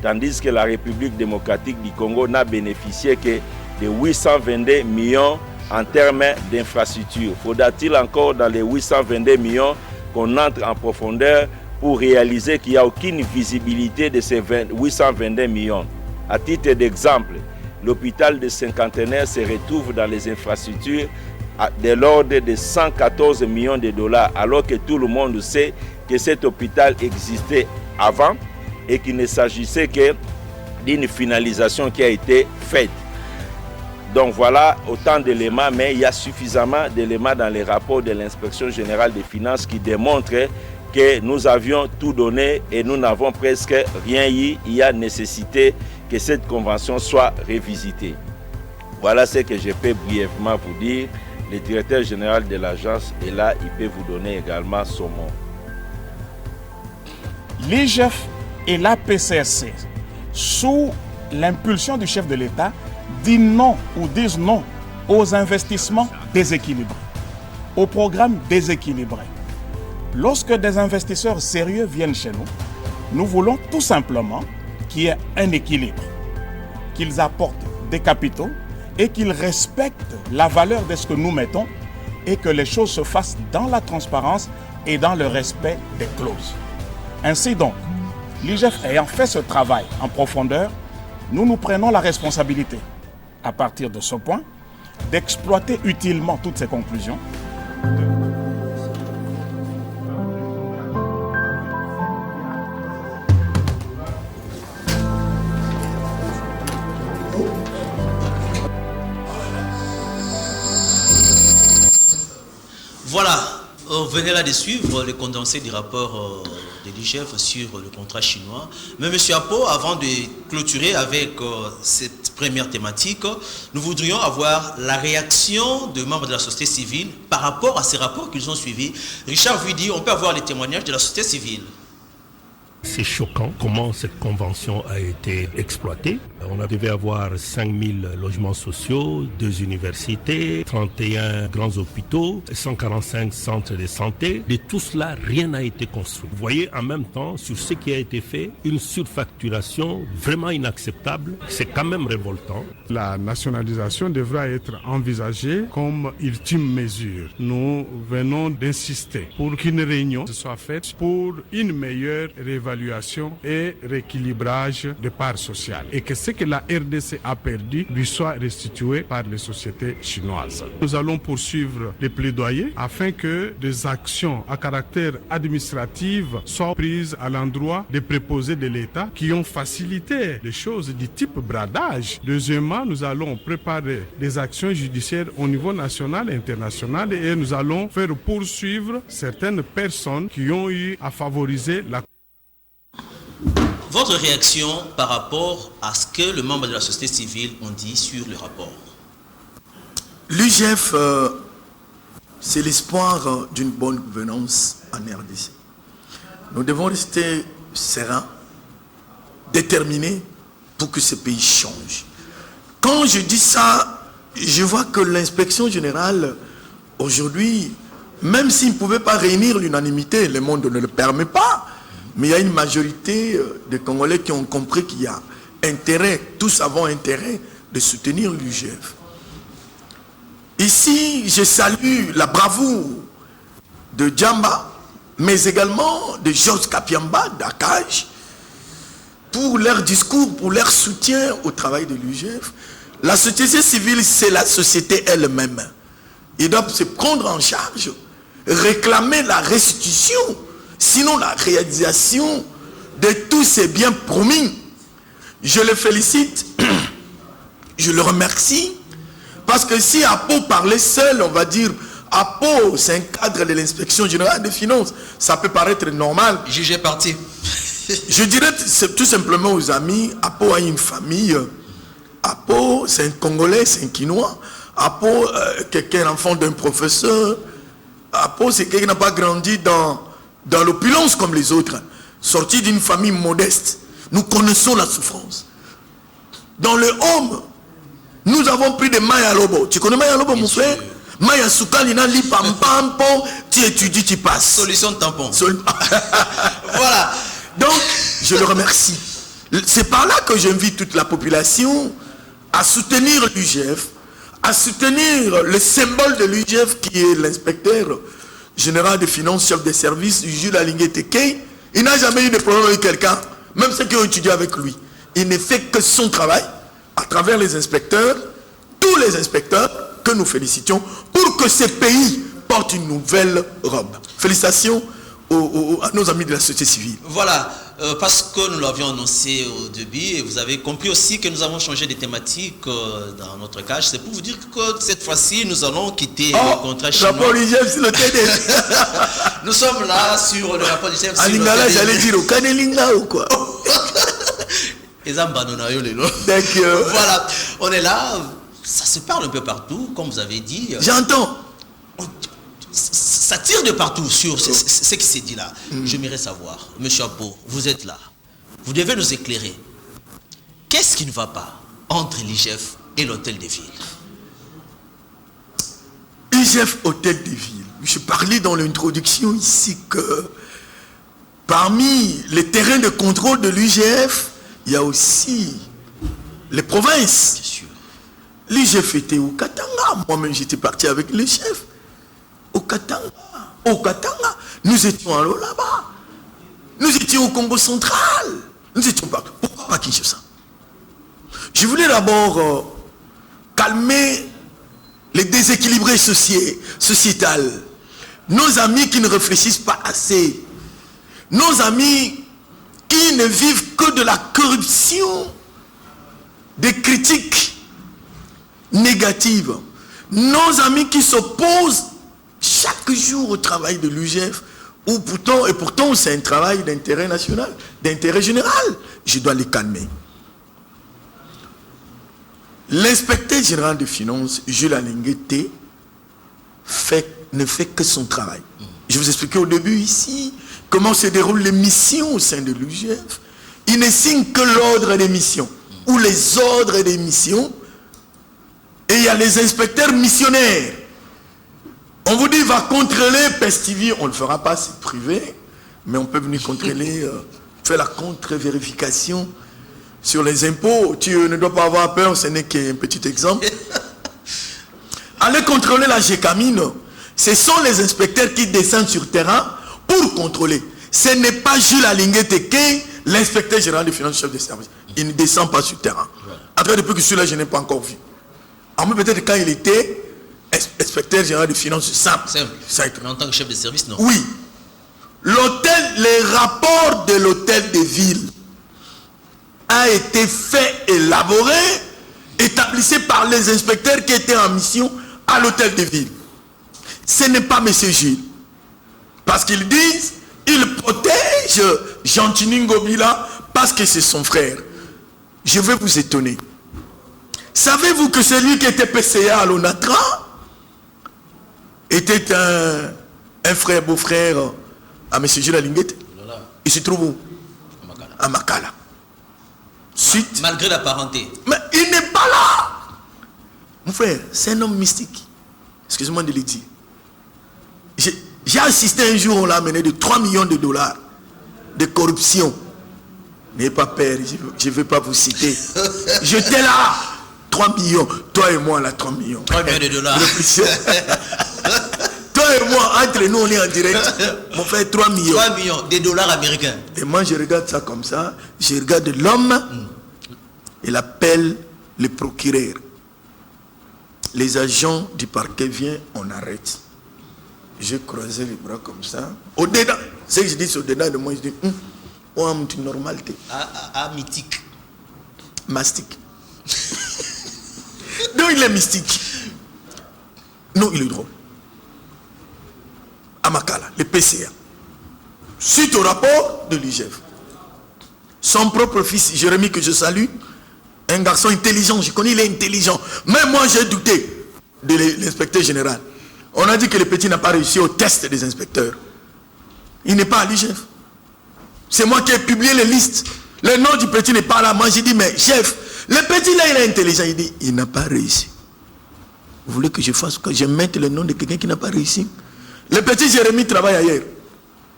tandis que la République démocratique du Congo n'a bénéficié que de 822 millions en termes d'infrastructures. Faudra-t-il encore dans les 822 millions qu'on entre en profondeur pour réaliser qu'il n'y a aucune visibilité de ces 822 millions. À titre d'exemple, l'hôpital de Cinquantenaire se retrouve dans les infrastructures de l'ordre de 114 millions de dollars, alors que tout le monde sait que cet hôpital existait avant et qu'il ne s'agissait que d'une finalisation qui a été faite. Donc voilà autant d'éléments, mais il y a suffisamment d'éléments dans les rapports de l'inspection générale des finances qui démontrent que nous avions tout donné et nous n'avons presque rien eu. Il y a nécessité que cette convention soit révisitée. Voilà ce que je peux brièvement vous dire. Le directeur général de l'agence est là, il peut vous donner également son mot.
L'IGF et la PCRC, sous l'impulsion du chef de l'État, dit non ou disent non aux investissements déséquilibrés, aux programmes déséquilibrés. Lorsque des investisseurs sérieux viennent chez nous, nous voulons tout simplement qu'il y ait un équilibre, qu'ils apportent des capitaux et qu'ils respectent la valeur de ce que nous mettons et que les choses se fassent dans la transparence et dans le respect des clauses. Ainsi donc, l'IGF ayant fait ce travail en profondeur, nous prenons la responsabilité, à partir de ce point, d'exploiter utilement toutes ces conclusions.
Voilà, vous venez là de suivre le condensé du rapport de l'IGF sur le contrat chinois. Mais M. Apo, avant de clôturer avec cette première thématique, nous voudrions avoir la réaction de membres de la société civile par rapport à ces rapports qu'ils ont suivis. Richard Vuidi, on peut avoir les témoignages de la société civile.
C'est choquant comment cette convention a été exploitée. On devait avoir 5000 logements sociaux, 2 universités, 31 grands hôpitaux, 145 centres de santé. De tout cela, rien n'a été construit. Vous voyez en même temps, sur ce qui a été fait, une surfacturation vraiment inacceptable. C'est quand même révoltant.
La nationalisation devra être envisagée comme ultime mesure. Nous venons d'insister pour qu'une réunion soit faite pour une meilleure réévaluation et rééquilibrage des parts sociales et que ce que la RDC a perdu lui soit restitué par les sociétés chinoises. Nous allons poursuivre les plaidoyers afin que des actions à caractère administratif soient prises à l'endroit des préposés de l'État qui ont facilité les choses du type bradage. Deuxièmement, nous allons préparer des actions judiciaires au niveau national et international et nous allons faire poursuivre certaines personnes qui ont eu à favoriser la...
Votre réaction par rapport à ce que les membres de la société civile ont dit sur le rapport?
L'IGF, c'est l'espoir d'une bonne gouvernance en RDC. Nous devons rester sereins, déterminés pour que ce pays change. Quand je dis ça, je vois que l'inspection générale, aujourd'hui, même s'il ne pouvait pas réunir l'unanimité, le monde ne le permet pas, mais il y a une majorité de Congolais qui ont compris qu'il y a intérêt, tous avons intérêt de soutenir l'IGF. Ici, je salue la bravoure de Djamba, mais également de Georges Kapiamba, d'Akaj, pour leur discours, pour leur soutien au travail de l'IGF. La société civile, c'est la société elle-même. Ils doivent se prendre en charge, réclamer la restitution, sinon la réalisation de tous ces biens promis. Je le félicite, je le remercie, parce que si Apo parlait seul, on va dire, Apo, c'est un cadre de l'inspection générale des finances, ça peut paraître normal.
Jugé parti.
Je dirais tout simplement aux amis, Apo a une famille, Apo, c'est un Congolais, c'est un Quinois, Apo, quelqu'un, enfant d'un professeur, Apo, c'est quelqu'un qui n'a pas grandi dans l'opulence comme les autres, sorti d'une famille modeste. Nous connaissons la souffrance. Dans le home, nous avons pris des Maya Lobo. Tu connais Maya Lobo, mon frère? Maya Soukalina, li pam pam pam, tu étudies, tu passes.
Solution de tampon. Voilà.
Donc, je le remercie. C'est par là que j'invite toute la population à soutenir l'IGF, à soutenir le symbole de l'IGF qui est l'inspecteur général des finances, chef des services, Jules Alingué Tekei. Il n'a jamais eu de problème avec quelqu'un, même ceux qui ont étudié avec lui. Il ne fait que son travail à travers les inspecteurs, tous les inspecteurs que nous félicitons pour que ce pays porte une nouvelle robe. Félicitations à nos amis de la société civile.
Voilà, parce que nous l'avions annoncé au début et vous avez compris aussi que nous avons changé de thématique dans notre cage. C'est pour vous dire que cette fois-ci, nous allons quitter le contrat chinois.
Rapport l'IGF sur le TD.
Nous sommes là sur le rapport d'IGF sur
le TD. J'allais dire au Kanelinga ou quoi.
Voilà, on est là, ça se parle un peu partout, comme vous avez dit.
J'entends.
Ça tire de partout sur ce qui s'est dit là. J'aimerais savoir, monsieur Apo, vous êtes là. Vous devez nous éclairer. Qu'est-ce qui ne va pas entre l'IGF et l'hôtel de ville.
IGF Hôtel de Ville. Je parlais dans l'introduction ici que parmi les terrains de contrôle de l'IGF, il y a aussi les provinces.
Bien sûr.
L'IGF était au Katanga. Moi-même, j'étais parti avec le chef. Au Katanga. Au Katanga. Nous étions allés là-bas. Nous étions au Congo central. Nous étions partout. Pourquoi pas Kinshasa? Je voulais d'abord calmer les déséquilibrés sociétals. Nos amis qui ne réfléchissent pas assez. Nos amis qui ne vivent que de la corruption, des critiques négatives. Nos amis qui s'opposent chaque jour au travail de l'UGF, et pourtant c'est un travail d'intérêt national, d'intérêt général. Je dois les calmer. L'inspecteur général des finances, Jules Alinguete, ne fait que son travail. Je vous expliquais au début ici comment se déroulent les missions au sein de l'UGF. Il ne signe que l'ordre des missions ou les ordres des missions, et il y a les inspecteurs missionnaires. On vous dit va contrôler Pestivi, on ne le fera pas, c'est privé, mais on peut venir contrôler, faire la contre-vérification sur les impôts. Tu ne dois pas avoir peur, ce n'est qu'un petit exemple. Allez contrôler la GECAMINE, ce sont les inspecteurs qui descendent sur terrain pour contrôler. Ce n'est pas Jules Alinguete qui est l'inspecteur général des finances, chef de service. Il ne descend pas sur terrain. Après, depuis que celui-là, je n'ai pas encore vu. En même peut-être quand il était inspecteur général des finances, simple.
Mais en tant que chef de service, non.
Oui. Les rapports de l'hôtel de ville a été fait, élaboré, établissé par les inspecteurs qui étaient en mission à l'hôtel de ville. Ce n'est pas M. Gilles. Parce qu'ils disent, ils protègent Gentini Ngobila parce que c'est son frère. Je vais vous étonner. Savez-vous que celui qui était PCA à l'ONATRA était un frère, beau-frère à M. Gilles Alinguete? Il se trouve où? À Makala. Suite.
Malgré la parenté.
Mais il n'est pas là. Mon frère, c'est un homme mystique. Excusez-moi de le dire. J'ai assisté un jour, on l'a amené de 3 millions de dollars de corruption. N'ayez pas peur, je ne vais pas vous citer. J'étais là. 3 millions. Toi et moi, là, 3 millions.
3 millions de dollars.
Toi et moi, entre nous, on est en direct. Mon frère, 3 millions.
3 millions de dollars américains.
Et moi, je regarde ça comme ça. Je regarde l'homme. Il appelle le procureur. Les agents du parquet viennent, on arrête. J'ai croisé les bras comme ça. Au-dedans, ce que je dis au-dedans de moi, je dis, on a une normalité.
Mythique.
Mastique. Donc il est mystique. Non, il est drôle. Amakala, le PCA. Suite au rapport de l'IGF. Son propre fils, Jérémy, que je salue, un garçon intelligent, je connais, il est intelligent. Même moi, j'ai douté de l'inspecteur général. On a dit que le petit n'a pas réussi au test des inspecteurs. Il n'est pas à l'IGF. C'est moi qui ai publié les listes. Le nom du petit n'est pas là. Moi, j'ai dit, mais chef, le petit là, il est intelligent. Il dit, il n'a pas réussi. Vous voulez que je fasse que je mette le nom de quelqu'un qui n'a pas réussi? Le petit Jérémy travaille ailleurs.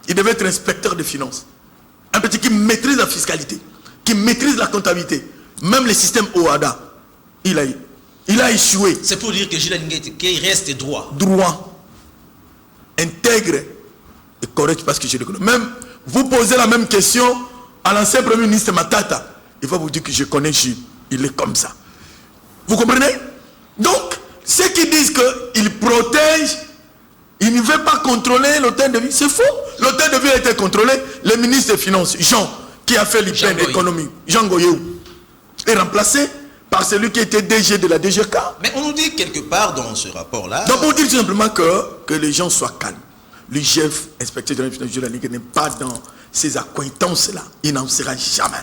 Il devait être inspecteur de finances. Un petit qui maîtrise la fiscalité, qui maîtrise la comptabilité, même le système OADA. Il a échoué.
C'est pour dire que Gilles Alinguete, qu'il reste droit.
Droit, intègre et correct, parce que je le connais. Même vous posez la même question à l'ancien premier ministre Matata, il va vous dire que je connais Gilles. Il est comme ça. Vous comprenez? Donc, ceux qui disent qu'il protège, il ne veut pas contrôler l'hôtel de ville, c'est faux. L'hôtel de ville a été contrôlé. Le ministre des Finances, Jean, qui a fait l'IPN économique, Jean Goyou, est remplacé par celui qui était DG de la DGK.
Mais on nous dit quelque part dans ce rapport-là...
Donc on dit tout simplement que les gens soient calmes. Le chef, inspecteur de la finances de la Ligue, n'est pas dans ces accointances-là. Il n'en sera jamais.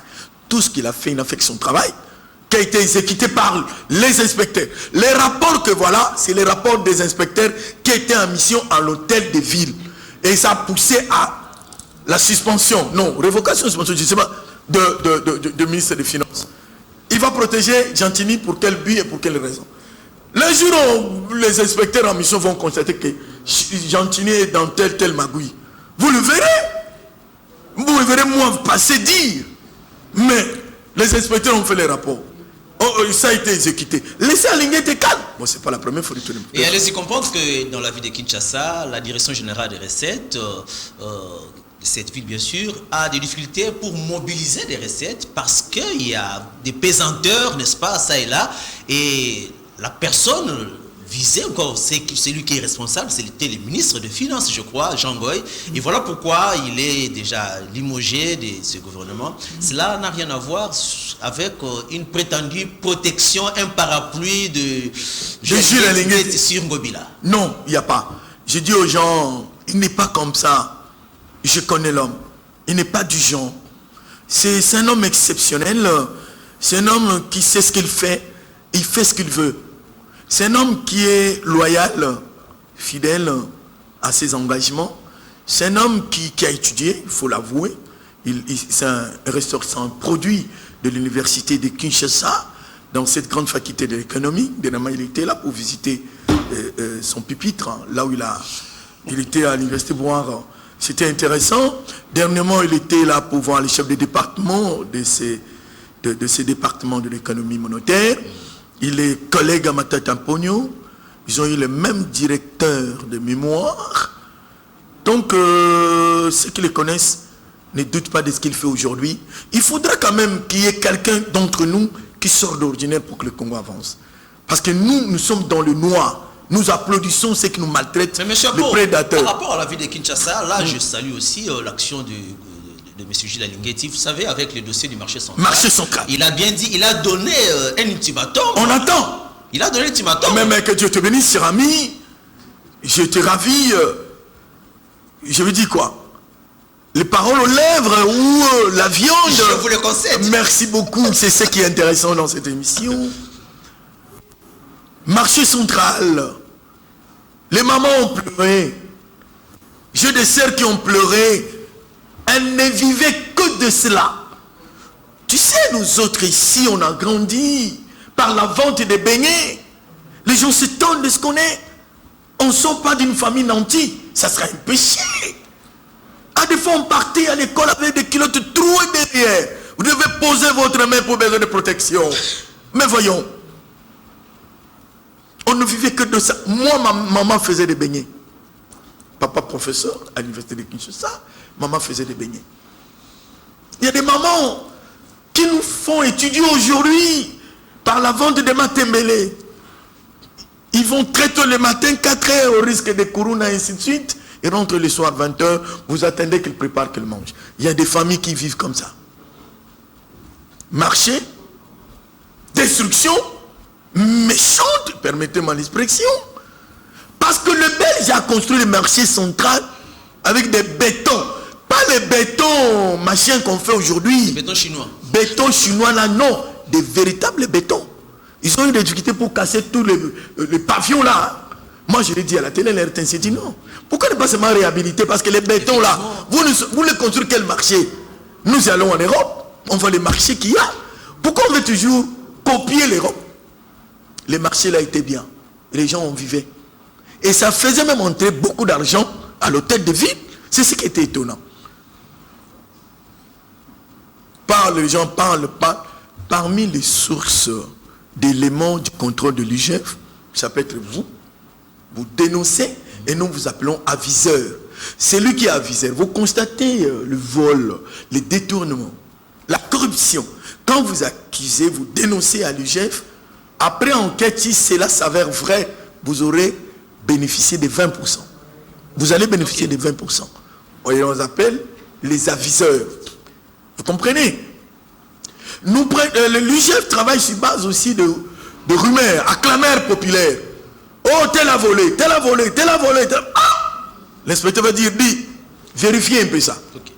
Tout ce qu'il a fait, il n'a fait que son travail, qui a été exécuté par les inspecteurs. Les rapports que voilà, c'est les rapports des inspecteurs qui étaient en mission à l'hôtel de ville. Et ça a poussé à la suspension, non, révocation, suspension, je ne sais pas, de ministre des Finances. il va protéger Gentini pour quel but et pour quelle raison? Le jour où les inspecteurs en mission vont constater que Gentini est dans tel magouille, vous le verrez. Vous le verrez moi passer dire. Mais les inspecteurs ont fait les rapports. Ça a été exécuté. Laissez Alingué être calme. Bon, c'est pas la première fois.
Et allez-y comprendre que dans la ville de Kinshasa, la direction générale des recettes, cette ville bien sûr, a des difficultés pour mobiliser des recettes parce qu'il y a des pesanteurs, n'est-ce pas, ça et là. Et la personne visée encore, c'est lui qui est responsable, c'était le ministre des Finances, je crois, Jean Goy. Et voilà pourquoi il est déjà limogé de ce gouvernement. Cela n'a rien à voir avec une prétendue protection, un parapluie de
Jules Alingué
sur Ngobila.
Non, il n'y a pas. Je dis aux gens, il n'est pas comme ça. Je connais l'homme. Il n'est pas du genre. C'est un homme exceptionnel. C'est un homme qui sait ce qu'il fait. Il fait ce qu'il veut. C'est un homme qui est loyal, fidèle à ses engagements. C'est un homme qui a étudié, il faut l'avouer. C'est un ressortissant produit de l'université de Kinshasa, dans cette grande faculté de l'économie. Il était là pour visiter son pupitre, là où il était à l'université Boire. C'était intéressant. Dernièrement, il était là pour voir les chefs de département de ces départements de l'économie monétaire. Il est collègue à Matata Pogno. Ils ont eu le même directeur de mémoire. Donc, ceux qui les connaissent ne doutent pas de ce qu'il fait aujourd'hui. Il faudra quand même qu'il y ait quelqu'un d'entre nous qui sort d'ordinaire pour que le Congo avance. Parce que nous sommes dans le noir. Nous applaudissons ceux qui nous maltraitent, les prédateurs.
Par rapport à la ville de Kinshasa, là, je salue aussi l'action de M. Gilles Alingué. Vous savez, avec le dossier du marché central.
Marché central.
Il a bien dit, il a donné un ultimatum.
On attend.
Il a donné un ultimatum.
Même que Dieu te bénisse, cher ami. Je te ravis. Je veux dire quoi? Les paroles aux lèvres ou la viande.
Je vous le concède.
Merci beaucoup. C'est ce qui est intéressant dans cette émission. Marché central. Les mamans ont pleuré. J'ai des sœurs qui ont pleuré. Elles ne vivaient que de cela. Tu sais, nous autres ici, on a grandi par la vente des beignets. Les gens s'étonnent de ce qu'on est. On ne sort pas d'une famille nantie. Ça serait un péché. À des fois, on partait à l'école avec des culottes trouées derrière. Vous devez poser votre main pour besoin de protection. Mais voyons. On ne vivait que de ça. Moi, ma maman faisait des beignets. Papa professeur à l'université de Kinshasa, maman faisait des beignets. Il y a des mamans qui nous font étudier aujourd'hui par la vente des matembélés. Ils vont très tôt le matin, 4 heures, au risque de corona, et ainsi de suite. Ils rentrent le soir, 20 heures. Vous attendez qu'ils préparent, qu'ils mangent. Il y a des familles qui vivent comme ça. Marché, destruction, méchante, permettez-moi l'expression. Parce que le Belge a construit le marché central avec des bétons. Pas les bétons machins qu'on fait aujourd'hui.
Béton chinois.
Béton chinois là, non. Des véritables bétons. Ils ont eu des difficultés pour casser tous les pavillons là. Moi je l'ai dit à la télé, l'RTN s'est dit non. Pourquoi ne pas seulement réhabiliter? Parce que les bétons là, vous les construisez quel marché? Nous allons en Europe, on voit les marchés qu'il y a. Pourquoi on veut toujours copier l'Europe? Les marchés là étaient bien. Les gens en vivaient. Et ça faisait même entrer beaucoup d'argent à l'hôtel de ville. C'est ce qui était étonnant. Les gens parlent pas. Parmi les sources d'éléments du contrôle de l'UGF, ça peut être vous. Vous dénoncez et nous vous appelons aviseur. C'est lui qui est aviseur. Vous constatez le vol, les détournements, la corruption. Quand vous accusez, vous dénoncez à l'UGF, après enquête, si cela s'avère vrai, vous aurez bénéficié de 20%. Vous allez bénéficier de 20%. On les appelle les aviseurs. Vous comprenez? L'UGF travaille sur base aussi de rumeurs, acclameurs populaires. Oh, tel a volé, tel a volé, tel a volé. Ah! L'inspecteur va dire, vérifiez un peu ça. Okay.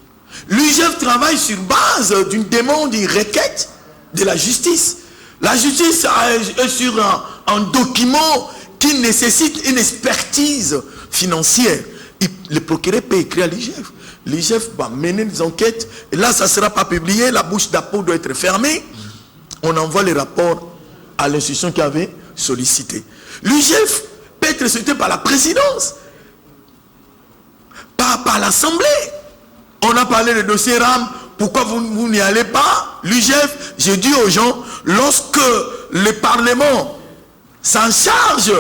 L'UGF travaille sur base d'une demande, d'une requête de la justice. La justice est sur un document qui nécessite une expertise financière. Le procureur peut écrire à l'IGF. L'IGF va mener des enquêtes. Et là, ça ne sera pas publié. La bouche d'Apo doit être fermée. on envoie les rapports à l'institution qui avait sollicité. L'UGF peut être sollicité par la présidence, pas par l'Assemblée. On a parlé de dossier RAM, pourquoi vous n'y allez pas? L'UGF, j'ai dit aux gens, lorsque le Parlement s'en charge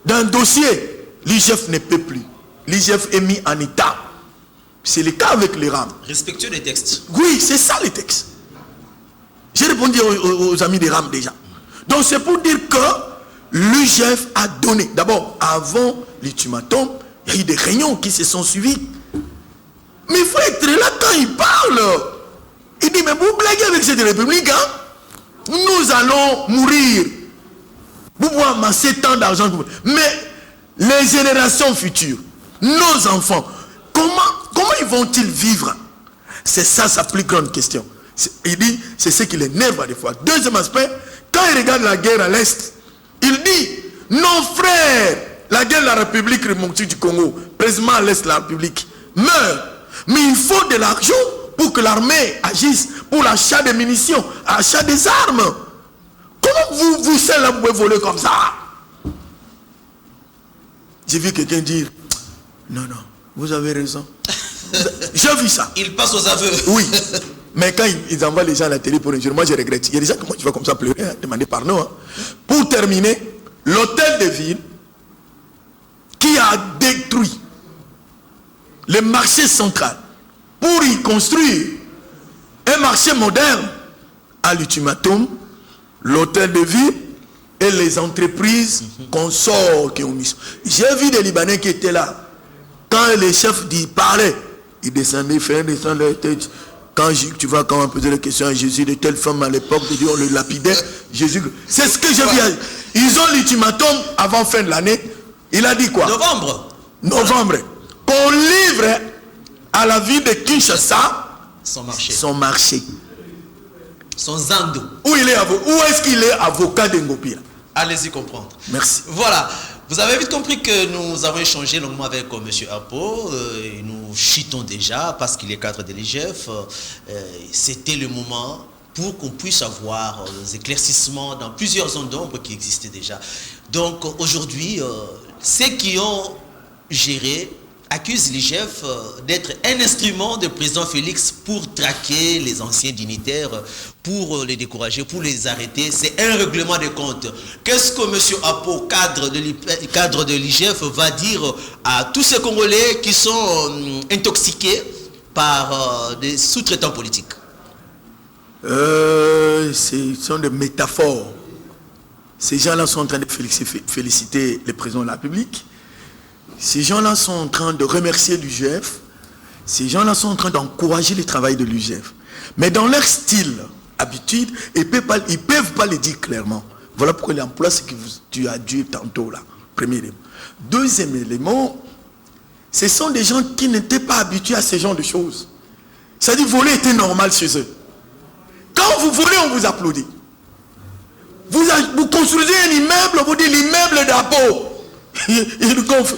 d'un dossier, l'UGF ne peut plus. L'UGF est mis en état. C'est le cas avec les RAM.
Respectueux des textes.
Oui, c'est ça les textes. J'ai répondu aux amis des RAM déjà. Donc c'est pour dire que l'UGF a donné. D'abord, avant l'ultimatum, il y a eu des réunions qui se sont suivies. Mais il faut être là quand il parle. Il dit, mais vous blaguez avec cette république, hein? Nous allons mourir. Vous pouvez amasser tant d'argent. Mais les générations futures, nos enfants, comment ils vont-ils vivre? C'est ça sa plus grande question. Il dit, c'est ce qui l'énerve à des fois. Deuxième aspect, quand il regarde la guerre à l'Est, il dit, nos frères, la guerre de la République démocratique du Congo, précisément à l'Est de la République, meurent. Mais il faut de l'argent pour que l'armée agisse, pour l'achat des munitions, l'achat des armes. Comment vous celles-là, vous pouvez voler comme ça? J'ai vu quelqu'un dire, non, vous avez raison. J'ai vu ça.
Il passe aux aveux.
Oui. Mais quand ils envoient les gens à la télé pour un jour, moi je regrette. Il y a des gens que moi tu vas comme ça pleurer, hein, demander pardon. Hein. Pour terminer, l'hôtel de ville qui a détruit le marché central pour y construire un marché moderne, à l'ultimatum, l'hôtel de ville et les entreprises consorts qui ont mis. J'ai vu des Libanais qui étaient là. Quand les chefs parlaient, ils descendaient, faisaient descendre leur tête. Quand tu vois quand on posait la question à Jésus de telle femme à l'époque, de Dieu, on le lapidait. Jésus, c'est ce que j'ai vu. Ils ont l'ultimatum avant fin de l'année. Il a dit quoi? Novembre. Qu'on livre à la ville de Kinshasa son marché.
Son zando.
Où est-ce qu'il est avocat d'Ngopia?
Allez-y comprendre.
Merci.
Voilà. Vous avez vite compris que nous avons échangé longuement avec M. Apo. Et nous chitons déjà parce qu'il est cadre de l'IGF. C'était le moment pour qu'on puisse avoir des éclaircissements dans plusieurs zones d'ombre qui existaient déjà. Donc aujourd'hui, ceux qui ont géré accusent l'IGF d'être un instrument de président Félix pour traquer les anciens dignitaires, pour les décourager, pour les arrêter. C'est un règlement de compte. Qu'est-ce que M. Apo, cadre de l'IGF, va dire à tous ces Congolais qui sont intoxiqués par des sous-traitants politiques?
Ce sont des métaphores. Ces gens-là sont en train de féliciter le président de la République. Ces gens-là sont en train de remercier l'UGF. Ces gens-là sont en train d'encourager le travail de l'UGF. Mais dans leur style, habitude, ils ne peuvent pas le dire clairement. Voilà pourquoi l'emploi, c'est que tu as dit tantôt là. Premier élément. Deuxième élément, ce sont des gens qui n'étaient pas habitués à ce genre de choses. C'est-à-dire voler était normal chez eux. Quand vous volez, on vous applaudit. Vous construisez un immeuble, on vous dit l'immeuble d'Apo. Il gonfle.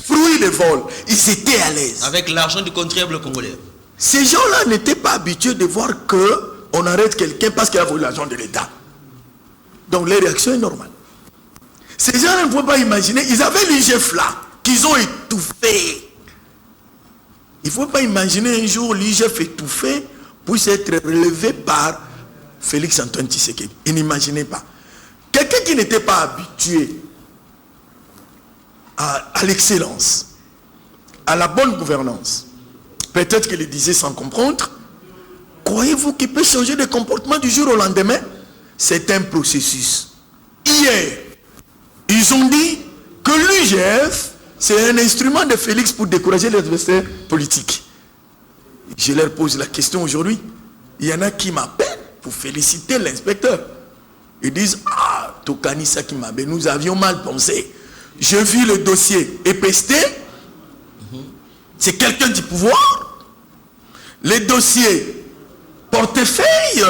Fruit de vol. Ils étaient à l'aise.
Avec l'argent du contribuable congolais.
Ces gens-là n'étaient pas habitués de voir qu'on arrête quelqu'un parce qu'il a volé l'argent de l'État. Donc leur réaction est normale. Ces gens-là ne pouvaient pas imaginer. Ils avaient l'IGF là, qu'ils ont étouffé. Il ne faut pas imaginer un jour l'IGF étouffé puisse être relevé par Félix Antoine Tshisekedi. Ils n'imaginaient pas. Quelqu'un qui n'était pas habitué à l'excellence, à la bonne gouvernance, peut-être qu'il le disait sans comprendre. Croyez-vous qu'il peut changer de comportement du jour au lendemain? C'est un processus. Hier, ils ont dit que l'UGF, c'est un instrument de Félix pour décourager les adversaires politiques. Je leur pose la question aujourd'hui. Il y en a qui m'appellent pour féliciter l'inspecteur. Ils disent, ah, Tokani Sakimabe, nous avions mal pensé. Je vis le dossier épesté. C'est quelqu'un du pouvoir. Les dossiers portefeuille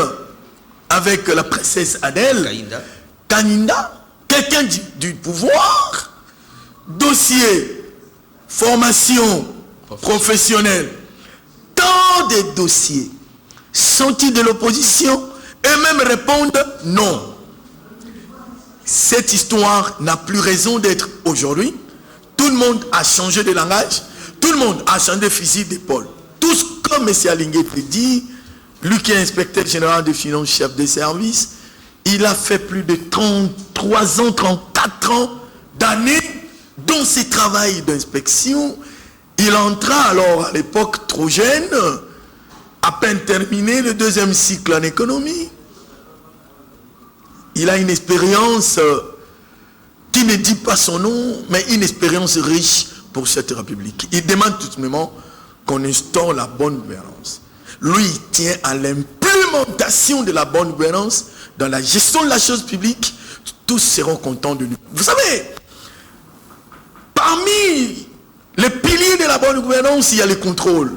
avec la princesse Adèle Kaninda, quelqu'un du pouvoir. Dossier formation professionnelle. Tant de dossiers sortis de l'opposition, eux-mêmes répondent non. Cette histoire n'a plus raison d'être aujourd'hui. Tout le monde a changé de langage. Tout le monde a changé de fusil d'épaule. Tous, comme M. Alingué te dit, lui qui est inspecteur général des finances, chef des services, il a fait plus de 33 ans, 34 ans d'années dans ses travaux d'inspection. Il entra alors à l'époque trop jeune, à peine terminé le deuxième cycle en économie. Il a une expérience qui ne dit pas son nom, mais une expérience riche pour cette République. Il demande tout simplement qu'on instaure la bonne gouvernance. Lui, il tient à l'implémentation de la bonne gouvernance dans la gestion de la chose publique. Tous seront contents de lui. Vous savez, parmi les piliers de la bonne gouvernance, il y a les contrôles.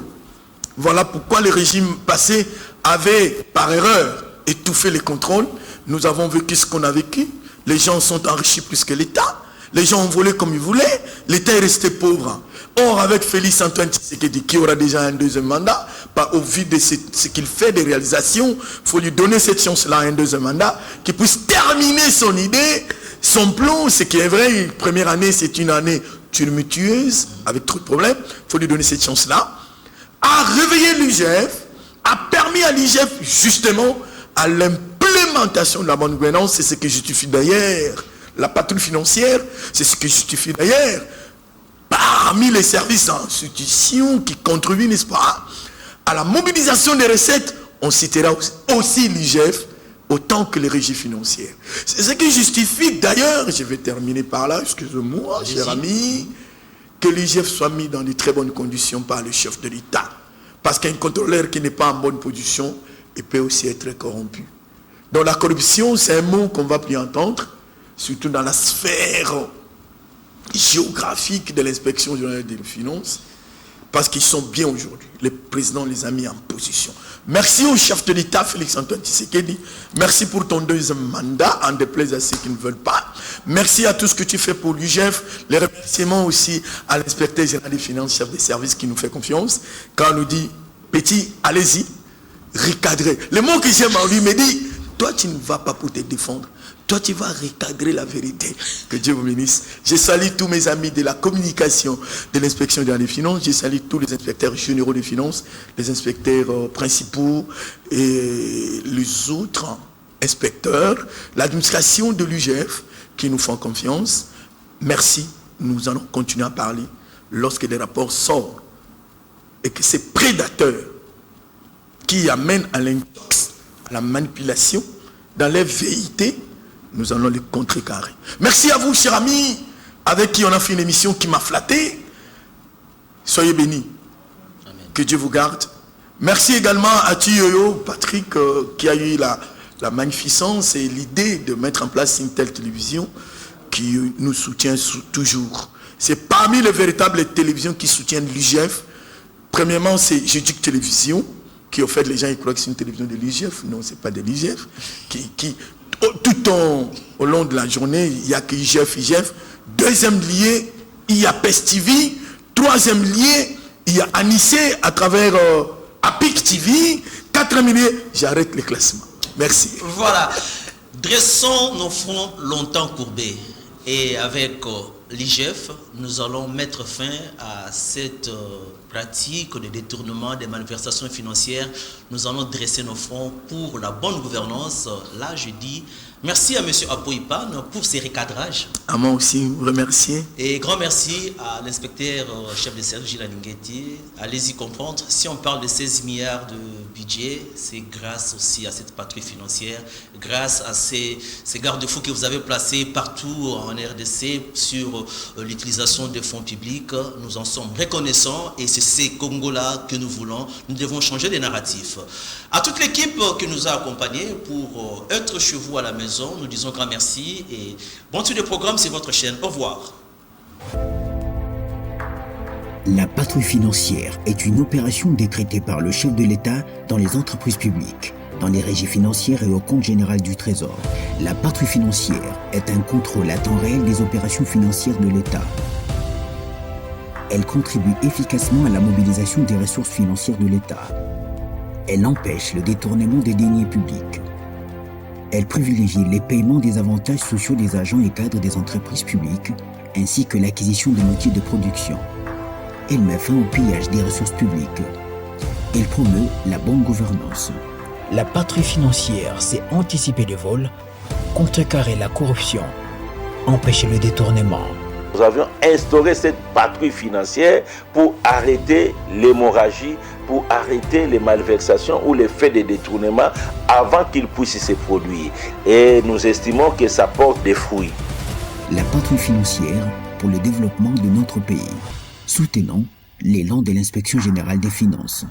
Voilà pourquoi le régime passé avait, par erreur, étouffé les contrôles. Nous avons vécu ce qu'on a vécu. Les gens sont enrichis plus que l'État. Les gens ont volé comme ils voulaient. L'État est resté pauvre. Or, avec Félix Antoine Tshisekedi, qui aura déjà un deuxième mandat, au vu de ce qu'il fait des réalisations, il faut lui donner cette chance-là, un deuxième mandat, qu'il puisse terminer son idée, son plan. Ce qui est vrai, une première année, c'est une année tumultueuse, avec trop de problèmes. Il faut lui donner cette chance-là. A réveillé l'IGF, a permis à l'IGF, justement, à l'implémentation de la bonne gouvernance. C'est ce que justifie d'ailleurs la patrouille financière, c'est ce que justifie d'ailleurs parmi les services d'institutions qui contribuent, n'est-ce pas, à la mobilisation des recettes. On citera aussi l'IGF autant que les régies financières. C'est ce qui justifie d'ailleurs, je vais terminer par là, excusez-moi, cher ami, que l'IGF soit mis dans de très bonnes conditions par le chef de l'État. Parce qu'un contrôleur qui n'est pas en bonne position, il peut aussi être corrompu. Donc la corruption, c'est un mot qu'on ne va plus entendre, surtout dans la sphère géographique de l'inspection générale des finances, parce qu'ils sont bien aujourd'hui. Le président les a mis en position. Merci au chef de l'État, Félix Antoine Tshisekedi. Merci pour ton deuxième mandat, en déplaise à ceux qui ne veulent pas. Merci à tout ce que tu fais pour l'UGF. Les remerciements aussi à l'inspecteur général des finances, chef des services qui nous fait confiance. Quand on nous dit, petit, allez-y, recadrer. Le mot que j'aime en lui me dit, toi tu ne vas pas pour te défendre. Toi, tu vas recadrer la vérité. Que Dieu vous bénisse. Je salue tous mes amis de la communication de l'inspection des finances. Je salue tous les inspecteurs généraux des finances, les inspecteurs principaux et les autres inspecteurs, l'administration de l'UGF qui nous font confiance. Merci. Nous allons continuer à parler lorsque les rapports sortent et que ces prédateurs qui amènent à l'intox, à la manipulation, dans les vérités, nous allons les contrecarrer. Merci à vous, chers amis, avec qui on a fait une émission qui m'a flatté. Soyez bénis. Amen. Que Dieu vous garde. Merci également à Tuyoyo, Patrick, qui a eu la magnificence et l'idée de mettre en place une telle télévision qui nous soutient toujours. C'est parmi les véritables télévisions qui soutiennent l'IGF. Premièrement, c'est Jeduc Télévision, qui au fait les gens ils croient que c'est une télévision de l'IGF. Non, c'est pas de l'IGF. Tout au long de la journée, il n'y a que IGF. Deuxième lié, il y a PES TV. Troisième lié, il y a Anissé à travers APIC TV. Quatrième lié, j'arrête les classements. Merci.
Voilà. Dressons nos fronts longtemps courbés. Et avec l'IGF, nous allons mettre fin à cette pratique de détournement des malversations financières. Nous allons dresser nos fronts pour la bonne gouvernance. Là, je dis merci à M. Apoipan pour ses recadrages.
À moi aussi, vous remercier.
Et grand merci à l'inspecteur chef de service Gilles Alinguetti. Allez-y comprendre, si on parle de 16 milliards de budget, c'est grâce aussi à cette patrouille financière, grâce à ces garde-fous que vous avez placés partout en RDC sur l'utilisation des fonds publics. Nous en sommes reconnaissants et c'est ces Congos-là que nous voulons. Nous devons changer les narratifs. À toute l'équipe qui nous a accompagnés pour être chez vous à la maison, nous disons grand merci et bon suite de programme, c'est votre chaîne. Au revoir.
La patrouille financière est une opération décrétée par le chef de l'État dans les entreprises publiques, dans les régies financières et au compte général du Trésor. La patrouille financière est un contrôle à temps réel des opérations financières de l'État. Elle contribue efficacement à la mobilisation des ressources financières de l'État. Elle empêche le détournement des deniers publics. Elle privilégie les paiements des avantages sociaux des agents et cadres des entreprises publiques, ainsi que l'acquisition de outils de production. Elle met fin au pillage des ressources publiques. Elle promeut la bonne gouvernance.
La patrouille financière, c'est anticiper les vols, contrecarrer la corruption, empêcher le détournement.
Nous avions instauré cette patrouille financière pour arrêter l'hémorragie, pour arrêter les malversations ou les faits de détournement avant qu'ils puissent se produire. Et nous estimons que ça porte des fruits.
La patrouille financière pour le développement de notre pays. Soutenons l'élan de l'Inspection générale des finances.